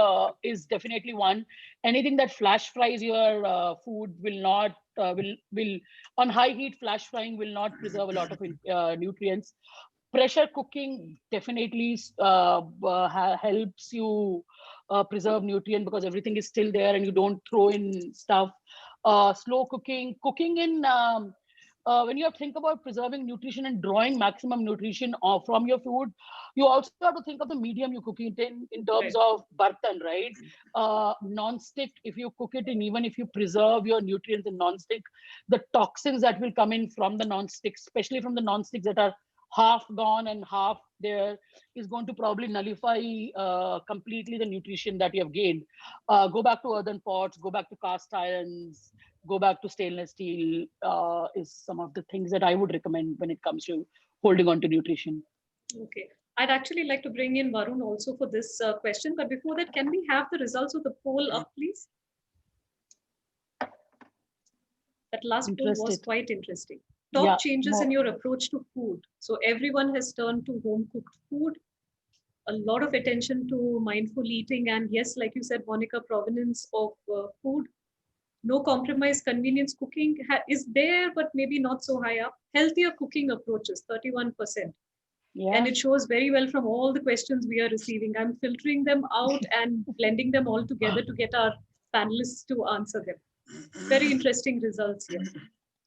is definitely one. Anything that flash fries your food will not will on high heat flash frying will not preserve a lot of nutrients. Pressure cooking definitely helps you preserve nutrient because everything is still there and you don't throw in stuff. Slow cooking in when you think about preserving nutrition and drawing maximum nutrition from your food, you also have to think of the medium you cook it in terms of bartan, right? Non-stick, if you cook it in, even if you preserve your nutrients in non-stick, the toxins that will come in from the non-stick, especially from the non-sticks that are half gone and half there, is going to probably nullify completely the nutrition that you have gained. Go back to earthen pots, go back to cast irons, go back to stainless steel is some of the things that I would recommend when it comes to holding on to nutrition. Okay. I'd actually like to bring in Varun also for this question. But before that, can we have the results of the poll up, please? That last poll was quite interesting. Top changes in your approach to food. So everyone has turned to home cooked food. A lot of attention to mindful eating. And yes, like you said, Monica, provenance of food. no compromise convenience cooking is there, but maybe not so high up. Healthier cooking approaches, 31%. Yeah. And it shows very well from all the questions we are receiving. I'm filtering them out and blending them all together to get our panelists to answer them. Very interesting results here.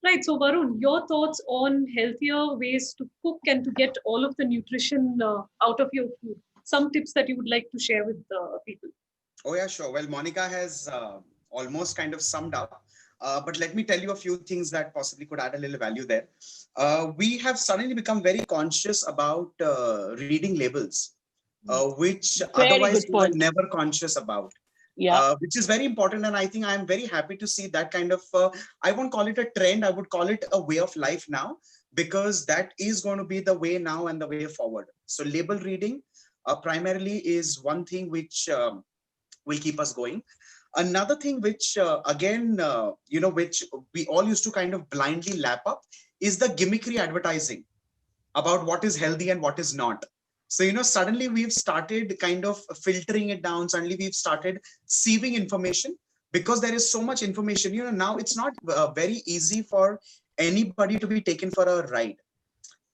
Right, so Varun, your thoughts on healthier ways to cook and to get all of the nutrition out of your food. Some tips that you would like to share with people. Oh yeah, sure. Well, Monica has almost kind of summed up. But let me tell you a few things that possibly could add a little value there. We have suddenly become very conscious about reading labels, which Very otherwise good we were point. never conscious about. Yeah. Which is very important. And I think I'm very happy to see that kind of, I won't call it a trend, I would call it a way of life now, because that is going to be the way now and the way forward. So label reading primarily is one thing which will keep us going. Another thing which, again, which we all used to kind of blindly lap up is the gimmickry advertising about what is healthy and what is not. So, suddenly we've started kind of filtering it down. Suddenly we've started sieving information because there is so much information. Now it's not very easy for anybody to be taken for a ride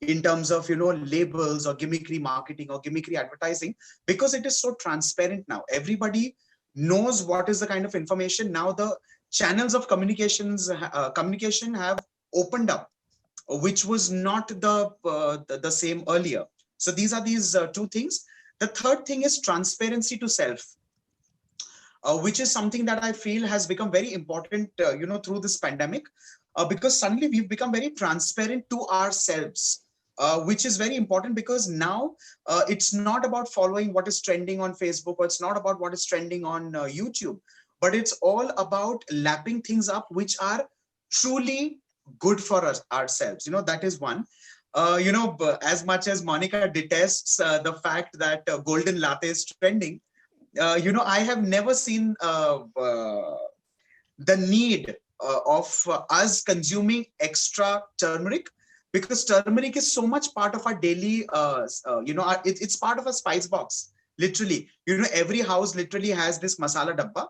in terms of, labels or gimmickry marketing or gimmickry advertising, because it is so transparent now. Everybody knows what is the kind of information. Now the channels of communication have opened up, which was not the same earlier. So these are these two things. The third thing is transparency to self, which is something that I feel has become very important, through this pandemic, because suddenly we've become very transparent to ourselves, which is very important, because now it's not about following what is trending on Facebook, or it's not about what is trending on YouTube, but it's all about lapping things up which are truly good for us ourselves. That is one. As much as Monica detests the fact that golden latte is trending, I have never seen the need of us consuming extra turmeric, because turmeric is so much part of our daily, it's part of a spice box. Literally, every house literally has this masala dabba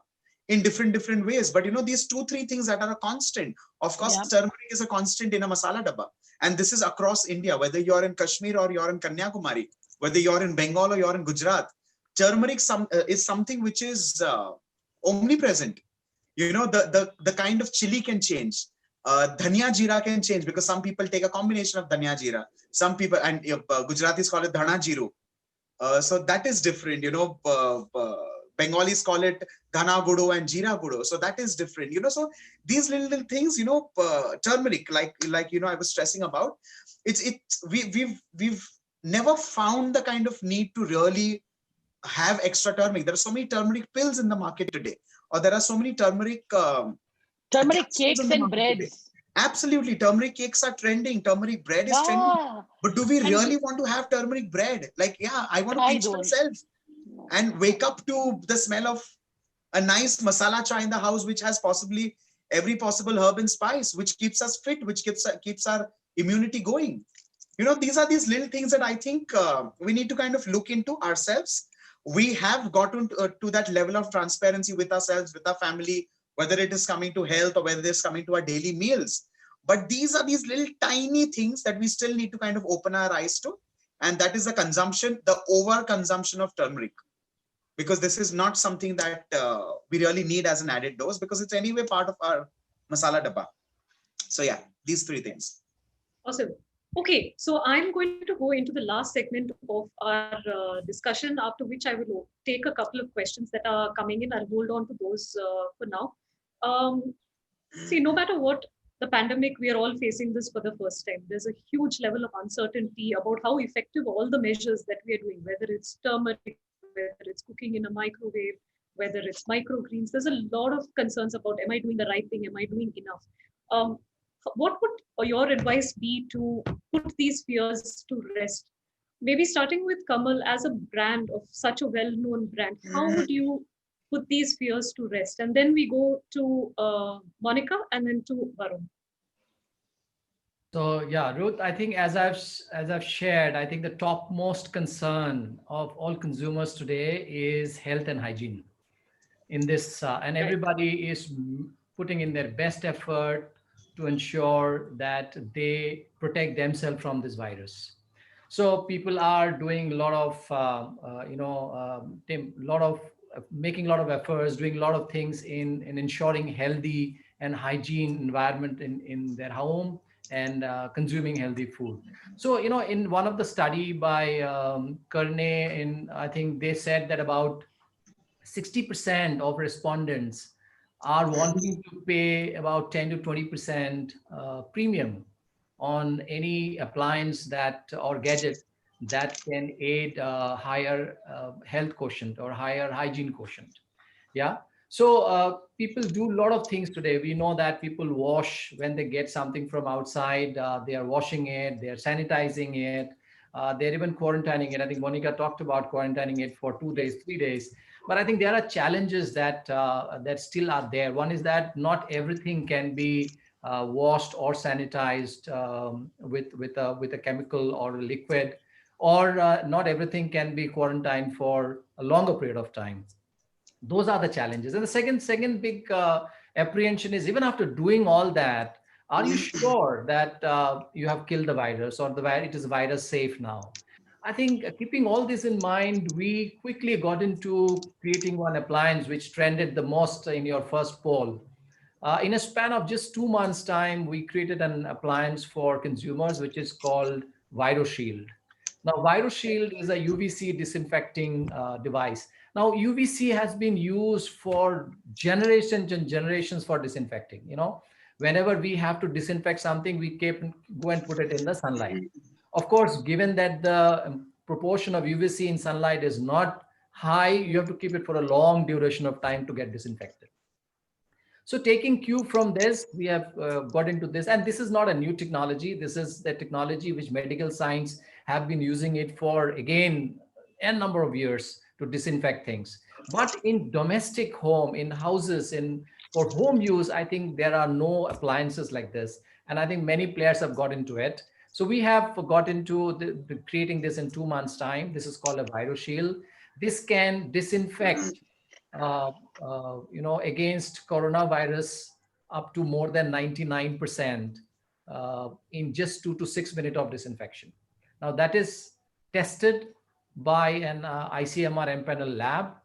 in different ways. But these 2-3 things that are a constant. Of course, turmeric is a constant in a masala dabba. And this is across India, whether you're in Kashmir or you're in Kanyakumari, whether you're in Bengal or you're in Gujarat. Turmeric is something which is omnipresent. The kind of chili can change. Dhania jeera can change, because some people take a combination of dhania jeera. Some people, and Gujaratis call it dhana jeeru. So that is different. Bengalis call it dhana gudo and jeera gudo. So that is different. So these little things, turmeric, like I was stressing about, we've never found the kind of need to really have extra turmeric. There are so many turmeric pills in the market today, or there are so many turmeric cakes and breads. Absolutely, turmeric cakes are trending. Turmeric bread is trending. But do we really want to have turmeric bread? Like, yeah, I want to teach myself and wake up to the smell of a nice masala chai in the house, which has possibly every possible herb and spice, which keeps us fit, which keeps our immunity going. These are these little things that I think we need to kind of look into ourselves. We have gotten to that level of transparency with ourselves, with our family, whether it is coming to health or whether it is coming to our daily meals. But these are these little tiny things that we still need to kind of open our eyes to. And that is the over consumption of turmeric. Because this is not something that we really need as an added dose, because it's anyway part of our masala dabba. So yeah, these 3 things. Awesome. Okay, so I'm going to go into the last segment of our discussion, after which I will take a couple of questions that are coming in. I'll hold on to those for now. See, no matter what the pandemic, we are all facing this for the first time. There's a huge level of uncertainty about how effective all the measures that we are doing, whether it's turmeric, whether it's cooking in a microwave, whether it's microgreens. There's a lot of concerns about, am I doing the right thing? Am I doing enough? What would your advice be to put these fears to rest? Maybe starting with Kamal, as a brand of such a well-known brand, how would you put these fears to rest? And then we go to Monica and then to Varun. So yeah, Ruth, I think as I've shared, I think the topmost concern of all consumers today is health and hygiene in this, and everybody is putting in their best effort to ensure that they protect themselves from this virus. So people are doing a lot of, lot of making a lot of efforts, doing a lot of things in ensuring healthy and hygiene environment in their home and consuming healthy food. So, in one of the study by Kearney, I think they said that about 60% of respondents are wanting to pay about 10 to 20% premium on any appliance that or gadget that can aid higher health quotient or higher hygiene quotient. Yeah. So people do a lot of things today. We know that people wash when they get something from outside. They are washing it, they are sanitizing it, they're even quarantining it. I think Monica talked about quarantining it for 2 days, 3 days. But I think there are challenges that still are there. One is that not everything can be washed or sanitized with a chemical or a liquid, or not everything can be quarantined for a longer period of time. Those are the challenges. And the second big apprehension is, even after doing all that, are you sure that you have killed the virus, or it is virus safe now? I think keeping all this in mind, we quickly got into creating one appliance which trended the most in your first poll. In a span of just 2 months' time, we created an appliance for consumers, which is called ViroShield. Now, ViroShield is a UVC disinfecting device. Now, UVC has been used for generations and generations for disinfecting. Whenever we have to disinfect something, we go and put it in the sunlight. Of course, given that the proportion of UVC in sunlight is not high, you have to keep it for a long duration of time to get disinfected. So taking cue from this, we have got into this, and this is not a new technology. This is the technology which medical science have been using it for, again, a number of years to disinfect things. But in domestic home, in houses, for home use, I think there are no appliances like this. And I think many players have got into it. So we have got into creating this in 2 months' time. This is called a ViroShield. This can disinfect against coronavirus up to more than 99% in just 2 to 6 minutes of disinfection. Now that is tested by an ICMR M-panel lab,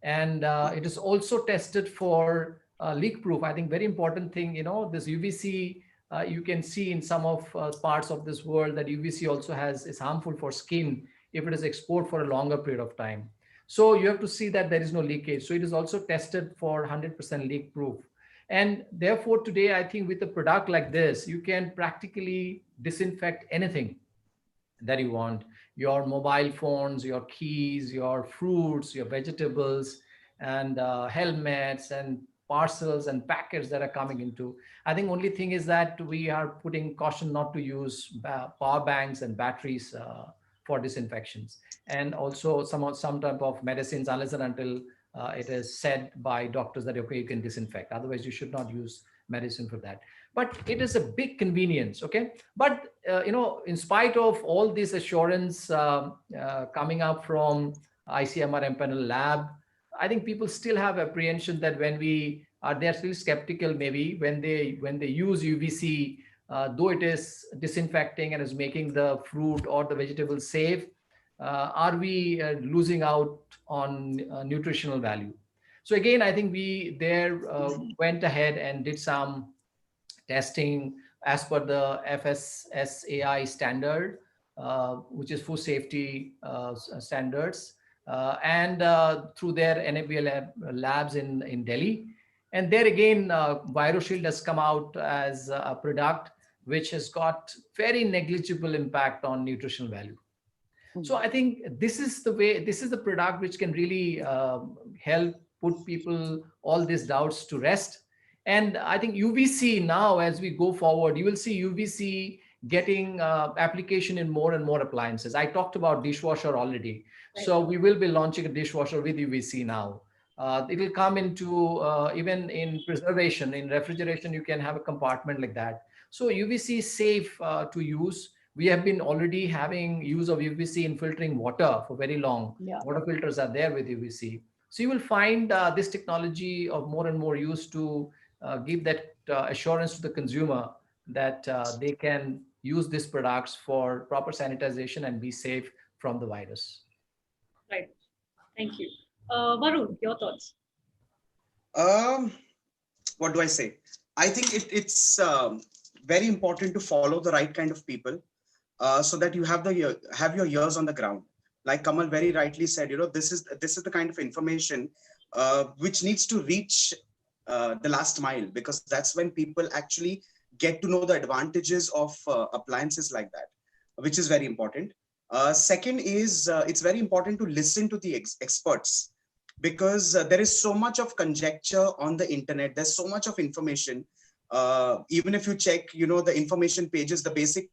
and it is also tested for leak proof. I think very important thing, this UVC, you can see in some of parts of this world that UVC also is harmful for skin if it is exposed for a longer period of time. So you have to see that there is no leakage. So it is also tested for 100% leak proof. And therefore today, I think with a product like this, you can practically disinfect anything that you want. Your mobile phones, your keys, your fruits, your vegetables, and helmets and parcels and packets that are coming into. I think only thing is that we are putting caution not to use power banks and batteries for disinfections, and also some type of medicines, unless and until it is said by doctors that, okay, you can disinfect. Otherwise, you should not use medicine for that. But it is a big convenience, okay? But, in spite of all this assurance coming up from ICMR M-panel lab, I think people still have apprehension that when they're still skeptical maybe when they use UVC, though it is disinfecting and is making the fruit or the vegetable safe, are we losing out on nutritional value? So again, I think we went ahead and did some testing as per the FSSAI standard, which is food safety standards, and through their NABL labs in Delhi. And there again, ViroShield has come out as a product which has got very negligible impact on nutritional value. So I think this is the product which can really help put people all these doubts to rest. And I think UVC now, as we go forward, you will see UVC getting application in more and more appliances. I talked about dishwasher already. Right. So we will be launching a dishwasher with UVC now. It will come into even in preservation, in refrigeration, you can have a compartment like that. So UVC is safe to use. We have been already having use of UVC in filtering water for very long. Yeah. Water filters are there with UVC. So you will find this technology of more and more use to give that assurance to the consumer that they can use these products for proper sanitization and be safe from the virus. Right. Thank you. Varun, your thoughts? Um, what do I say? I think it's very important to follow the right kind of people, so that you have your ears on the ground. Like Kamal very rightly said, this is the kind of information which needs to reach the last mile, because that's when people actually get to know the advantages of appliances like that, which is very important. Second is it's very important to listen to the experts, because there is so much of conjecture on the internet. There's so much of information. Even if you check, the information pages, the basic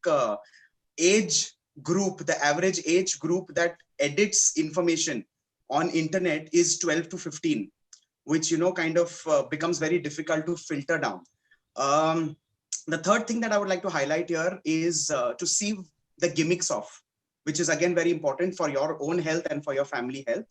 age group, the average age group that edits information on internet is 12 to 15, which kind of becomes very difficult to filter down. The third thing that I would like to highlight here is to see the gimmicks of, which is again very important for your own health and for your family health.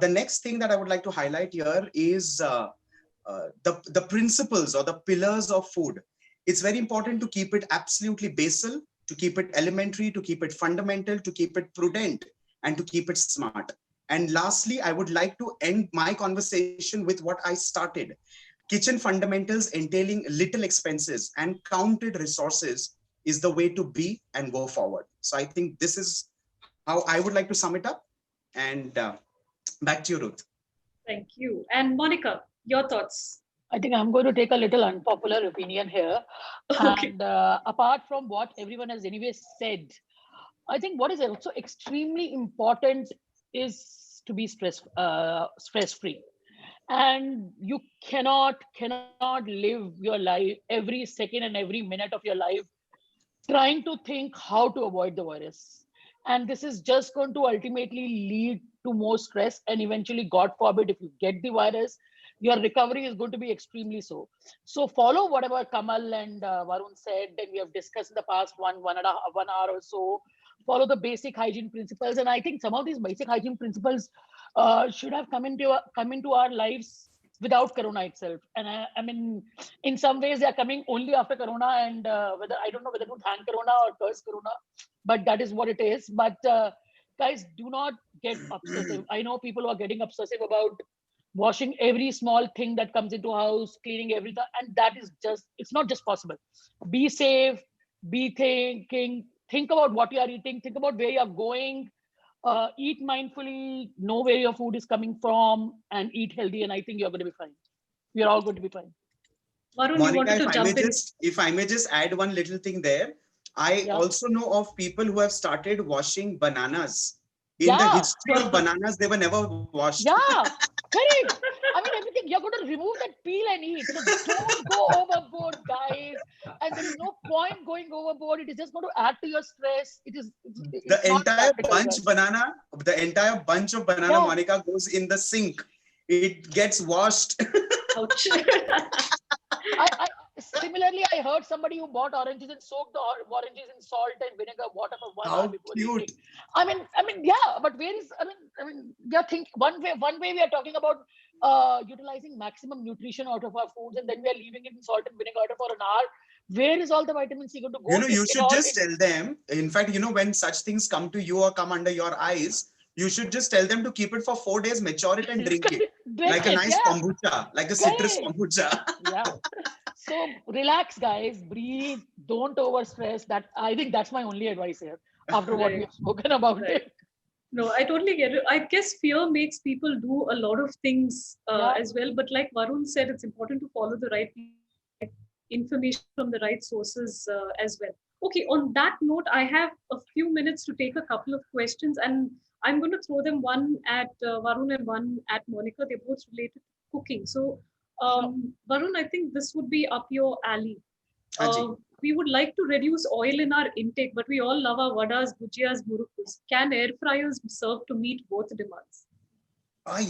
The next thing that I would like to highlight here is the principles or the pillars of food. It's very important to keep it absolutely basal, to keep it elementary, to keep it fundamental, to keep it prudent, and to keep it smart. And lastly, I would like to end my conversation with what I started. Kitchen fundamentals entailing little expenses and counted resources is the way to be and go forward. So I think this is how I would like to sum it up. And back to you, Ruth. Thank you. And Monica, your thoughts? I think I'm going to take a little unpopular opinion here. Okay. And apart from what everyone has anyway said, I think what is also extremely important is to be stress-free. And you cannot live your life, every second and every minute of your life, trying to think how to avoid the virus. And this is just going to ultimately lead to more stress. And eventually, God forbid, if you get the virus, your recovery is going to be extremely so. So follow whatever Kamal and Varun said, and we have discussed in the past 1 hour or so. Follow the basic hygiene principles. And I think some of these basic hygiene principles should have come into our lives without Corona itself. And I mean, in some ways, they are coming only after Corona. And whether I don't know whether to thank Corona or curse Corona, but that is what it is. But guys, do not get obsessive. I know people who are getting obsessive about washing every small thing that comes into house, cleaning everything, and that is it's not just possible. Be safe, be thinking, think about what you are eating, think about where you are going, eat mindfully, know where your food is coming from, and eat healthy, and I think you're going to be fine. We're all going to be fine. Varun, Monica, you wanted to jump in? if I may just add one little thing there. I also know of people who have started washing bananas. In the history of bananas, they were never washed. Yeah, correct. I mean, everything, you're going to remove that peel and eat. So don't go overboard, guys. And there is no point going overboard. It is just going to add to your stress. It's the entire bunch of banana, Monica, goes in the sink. It gets washed. Ouch. Similarly, I heard somebody who bought oranges and soaked the oranges in salt and vinegar water for 1 hour before eating. I mean, yeah, but where is, I mean, yeah, think one way we are talking about utilizing maximum nutrition out of our foods, and then we are leaving it in salt and vinegar for an hour. Where is all the vitamin C going to go? You should just tell them. In fact, when such things come to you or come under your eyes, you should just tell them to keep it for 4 days, mature it, and drink it like a nice kombucha, like a citrus kombucha. Yeah. So relax, guys. Breathe. Don't overstress. I think that's my only advice here. After what we have spoken about it. No, I totally get it. I guess fear makes people do a lot of things as well. But like Varun said, it's important to follow the right information from the right sources as well. Okay, on that note, I have a few minutes to take a couple of questions, and I'm going to throw them one at Varun and one at Monica. They're both related to cooking. So, Varun, I think this would be up your alley. We would like to reduce oil in our intake, but we all love our vadas, bhujiyas, murukus. Can air fryers serve to meet both demands?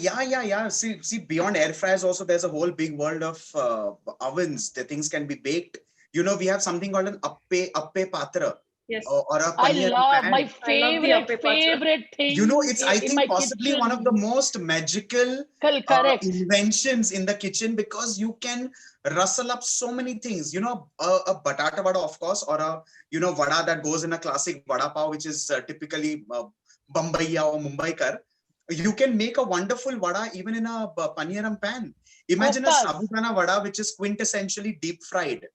Yeah. See, beyond air fryers also, there's a whole big world of ovens. The things can be baked. We have something called an appe patra. Yes. or a I paneer love pan. my favorite You know, thing it's, I in my think, possibly one of the kitchen. most magical Correct. inventions in the kitchen, because you can rustle up so many things. You know, a batata vada, of course, or a, you know, vada that goes in a classic vada pav, which is typically Bombaya or Mumbaikar. You can make a wonderful vada even in a paneeram pan. Imagine a Koftas. sabudana vada, which is quintessentially deep fried.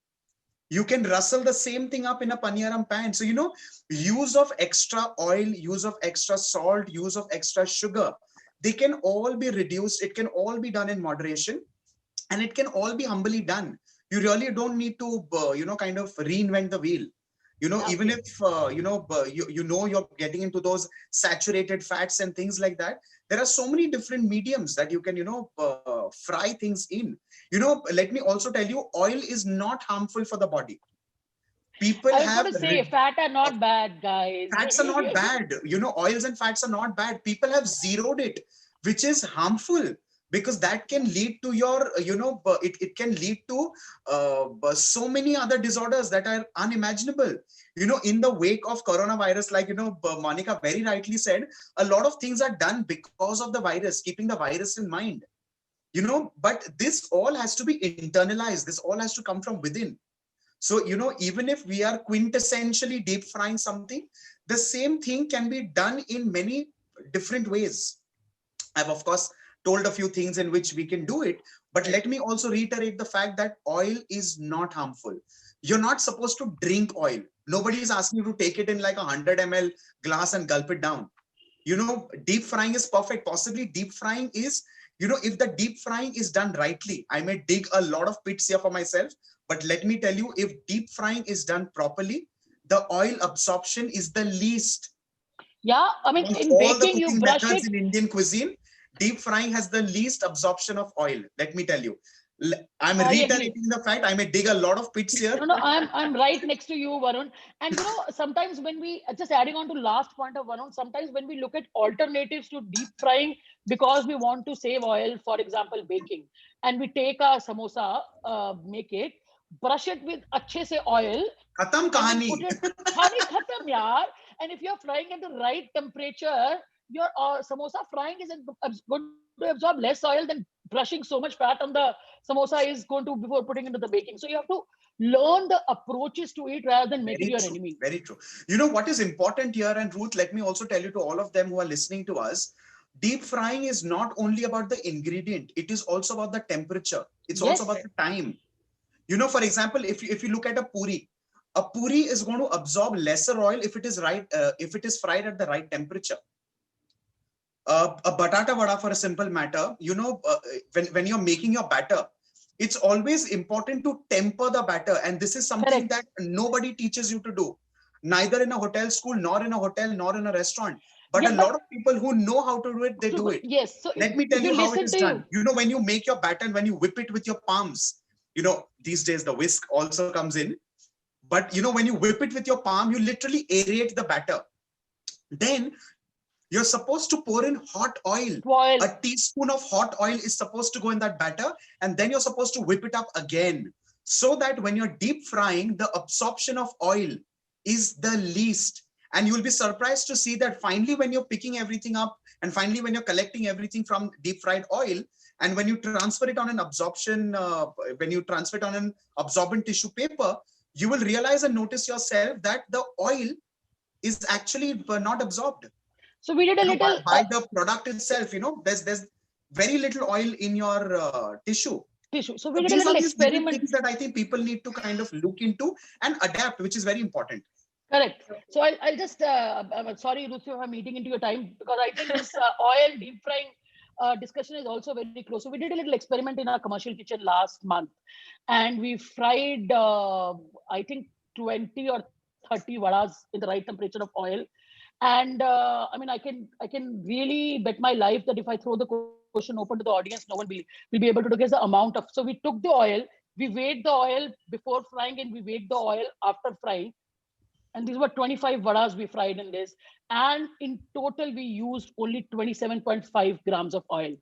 You can rustle the same thing up in a paniyaram pan. So, you know, use of extra oil, use of extra salt, use of extra sugar, they can all be reduced. It can all be done in moderation, and it can all be humbly done. You really don't need to, you know, kind of reinvent the wheel. You know, even if, you know, you know, you're getting into those saturated fats and things like that, there are so many different mediums that you can, you know, fry things in. You know, let me also tell you, oil is not harmful for the body. People I was have going to say, fat are not bad, guys. fats are not bad. You know, oils and fats are not bad. People have zeroed it, which is harmful, because that can lead to your, you know, it can lead to so many other disorders that are unimaginable. You know, in the wake of coronavirus, like, you know, Monica very rightly said, a lot of things are done because of the virus, keeping the virus in mind. You know, but this all has to be internalized. This all has to come from within. So, you know, even if we are quintessentially deep frying something, the same thing can be done in many different ways. I've, of course, told a few things in which we can do it, but let me also reiterate the fact that oil is not harmful. You're not supposed to drink oil. Nobody is asking you to take it in like 100 ml glass and gulp it down. You know, deep frying is perfect. Possibly deep frying is, you know, if the deep frying is done rightly, I may dig a lot of pits here for myself, but let me tell you, if deep frying is done properly, the oil absorption is the least. Yeah, I mean, Amongst in all the baking, you cooking brush methods it. in Indian cuisine, deep frying has the least absorption of oil. Let me tell you. I'm I agree. reiterating the fact. I may dig a lot of pits here. No, I'm right next to you, Varun. And you know, sometimes when we, just adding on to last point of Varun, sometimes when we look at alternatives to deep frying because we want to save oil, for example, baking, and we take a samosa, make it, brush it with अच्छे से oil, Khatam and then kahani. put it, khani khatam yaar. And if you're frying at the right temperature, your samosa frying is going to absorb less oil than brushing so much fat on the samosa is going to before putting into the baking. So you have to learn the approaches to it rather than make it Very your true. enemy. Very true. You know what is important here, and Ruth, let me also tell you to all of them who are listening to us, deep frying is not only about the ingredient, it is also about the temperature. It's also Yes. about the time. You know, for example, if you look at a puri is going to absorb lesser oil if it is right, if it is fried at the right temperature. A batata vada, for a simple matter, you know, when you're making your batter, it's always important to temper the batter. And this is something that nobody teaches you to do, neither in a hotel school, nor in a hotel, nor in a restaurant. But Yeah, a lot of people who know how to do it, they do it. yes. So Let me tell if you you how it listen is to done. you, You know, when you make your batter and when you whip it with your palms, you know, these days the whisk also comes in. But, you know, when you whip it with your palm, you literally aerate the batter. Then you're supposed to pour in hot oil. A teaspoon of hot oil is supposed to go in that batter, and then you're supposed to whip it up again, so that when you're deep frying, the absorption of oil is the least. And you'll be surprised to see that finally, when you're picking everything up, and finally, when you're collecting everything from deep fried oil, and when you transfer it on an absorption, when you transfer it on an absorbent tissue paper, you will realize and notice yourself that the oil is actually not absorbed. So we did a little by the product itself. You know, there's very little oil in your tissue. So So we did a these little are these little experiment. things that I think people need to kind of look into and adapt, which is very important. Correct. So I'll just, I'm sorry, Ruthie, I'm eating into your time, because I think this oil deep frying discussion is also very close. So we did a little experiment in our commercial kitchen last month, and we fried, I think 20 or 30 vadas in the right temperature of oil. And I mean, I can really bet my life that if I throw the question open to the audience, no one will be able to guess the amount of. So we took the oil, we weighed the oil before frying, and we weighed the oil after frying. And these were 25 vadas we fried in this. And in total, we used only 27.5 grams of oil.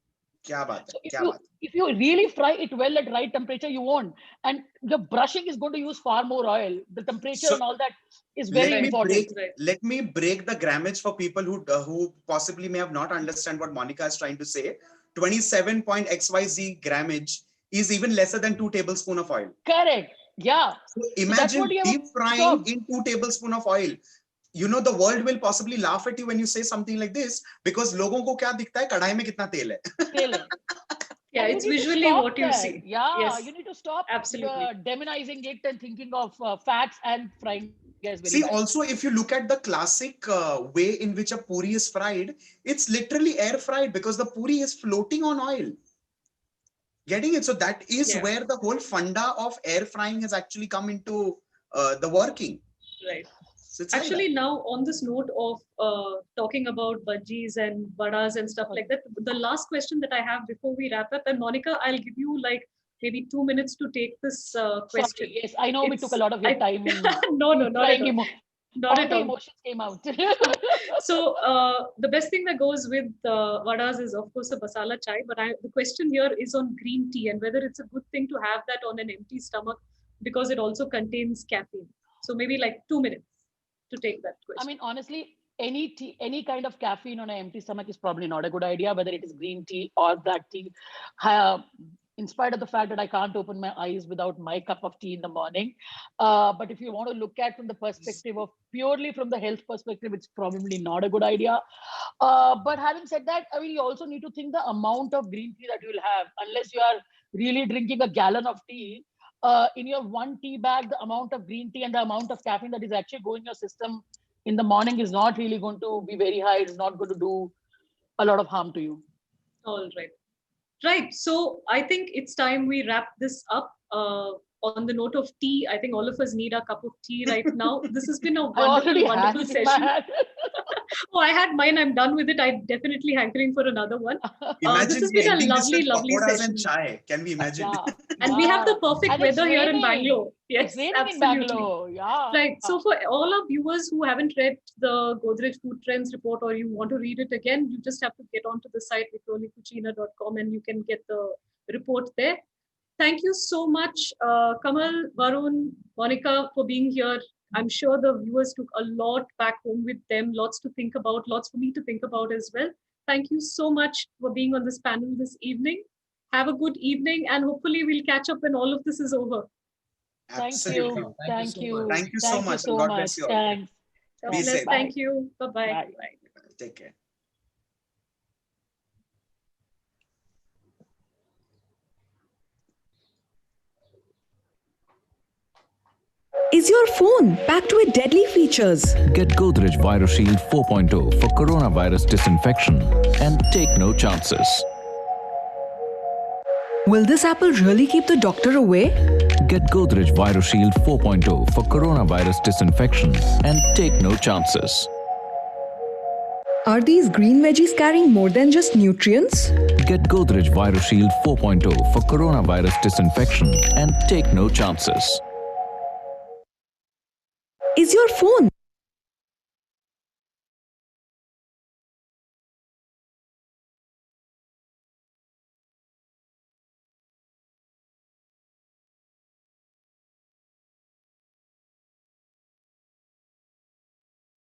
क्या बात है, So क्या बात है. if you really fry it well at right temperature, you won't. And the brushing is going to use far more oil. The temperature So, and all that is very important. Let me break the grammage for people who possibly may have not understand what Monica is trying to say. 27.xyz grammage is even lesser than 2 tablespoons of oil. Correct. Yeah. So imagine deep frying in 2 tablespoons of oil. You know, the world will possibly laugh at you when you say something like this, because लोगों को क्या दिखता है कढ़ाई में कितना तेल है. तेल है. Yeah, it's visually what you see. Yeah, yes. You need to stop absolutely demonizing it and thinking of fats and frying as very See, bad. also, if you look at the classic way in which a puri is fried, it's literally air fried because the puri is floating on oil. Getting it? So that is where the whole funda of air frying has actually come into the working. Right. So actually, now on this note of talking about bhajis and vadas and stuff like that, the last question that I have before we wrap up, and Monica, I'll give you like maybe 2 minutes to take this question. Sorry, yes, I know we took a lot of your time in no, not at all. Not at all. Emotions came out. So the best thing that goes with vadas is of course a masala chai, but the question here is on green tea and whether it's a good thing to have that on an empty stomach because it also contains caffeine. So maybe like 2 minutes to take that question. I mean, honestly, any tea, any kind of caffeine on an empty stomach is probably not a good idea, whether it is green tea or black tea. In spite of the fact that I can't open my eyes without my cup of tea in the morning. But if you want to look at from the perspective of purely from the health perspective, it's probably not a good idea. But having said that, I mean, you also need to think the amount of green tea that you'll have, unless you are really drinking a gallon of tea. In your one tea bag, the amount of green tea and the amount of caffeine that is actually going in your system in the morning is not really going to be very high. It's not going to do a lot of harm to you. All right. Right. So I think it's time we wrap this up. On the note of tea, I think all of us need a cup of tea right now. This has been a wonderful session. Oh, I had mine. I'm done with it. I'm definitely hankering for another one. Imagine this has been a lovely pakoras session. And chai. Can we imagine? And we have the perfect weather here in Bangalore. Yes, it's raining absolutely. in Bangalore. Yeah. Right. So for all our viewers who haven't read the Godrej Food Trends report or you want to read it again, you just have to get onto the site vikrolicucina.com and you can get the report there. Thank you so much, Kamal, Varun, Monica, for being here. I'm sure the viewers took a lot back home with them, lots to think about, lots for me to think about as well. Thank you so much for being on this panel this evening. Have a good evening and hopefully we'll catch up when all of this is over. Absolutely. Thank you. Thank you so much. God bless you all. Thanks. Be safe. Thank you. Bye-bye. Bye. Take care. Is your phone packed with deadly features? Get Godrej ViruShield 4.0 for coronavirus disinfection and take no chances. Will this apple really keep the doctor away? Get Godrej ViruShield 4.0 for coronavirus disinfection and take no chances. Are these green veggies carrying more than just nutrients? Get Godrej ViruShield 4.0 for coronavirus disinfection and take no chances. Is your phone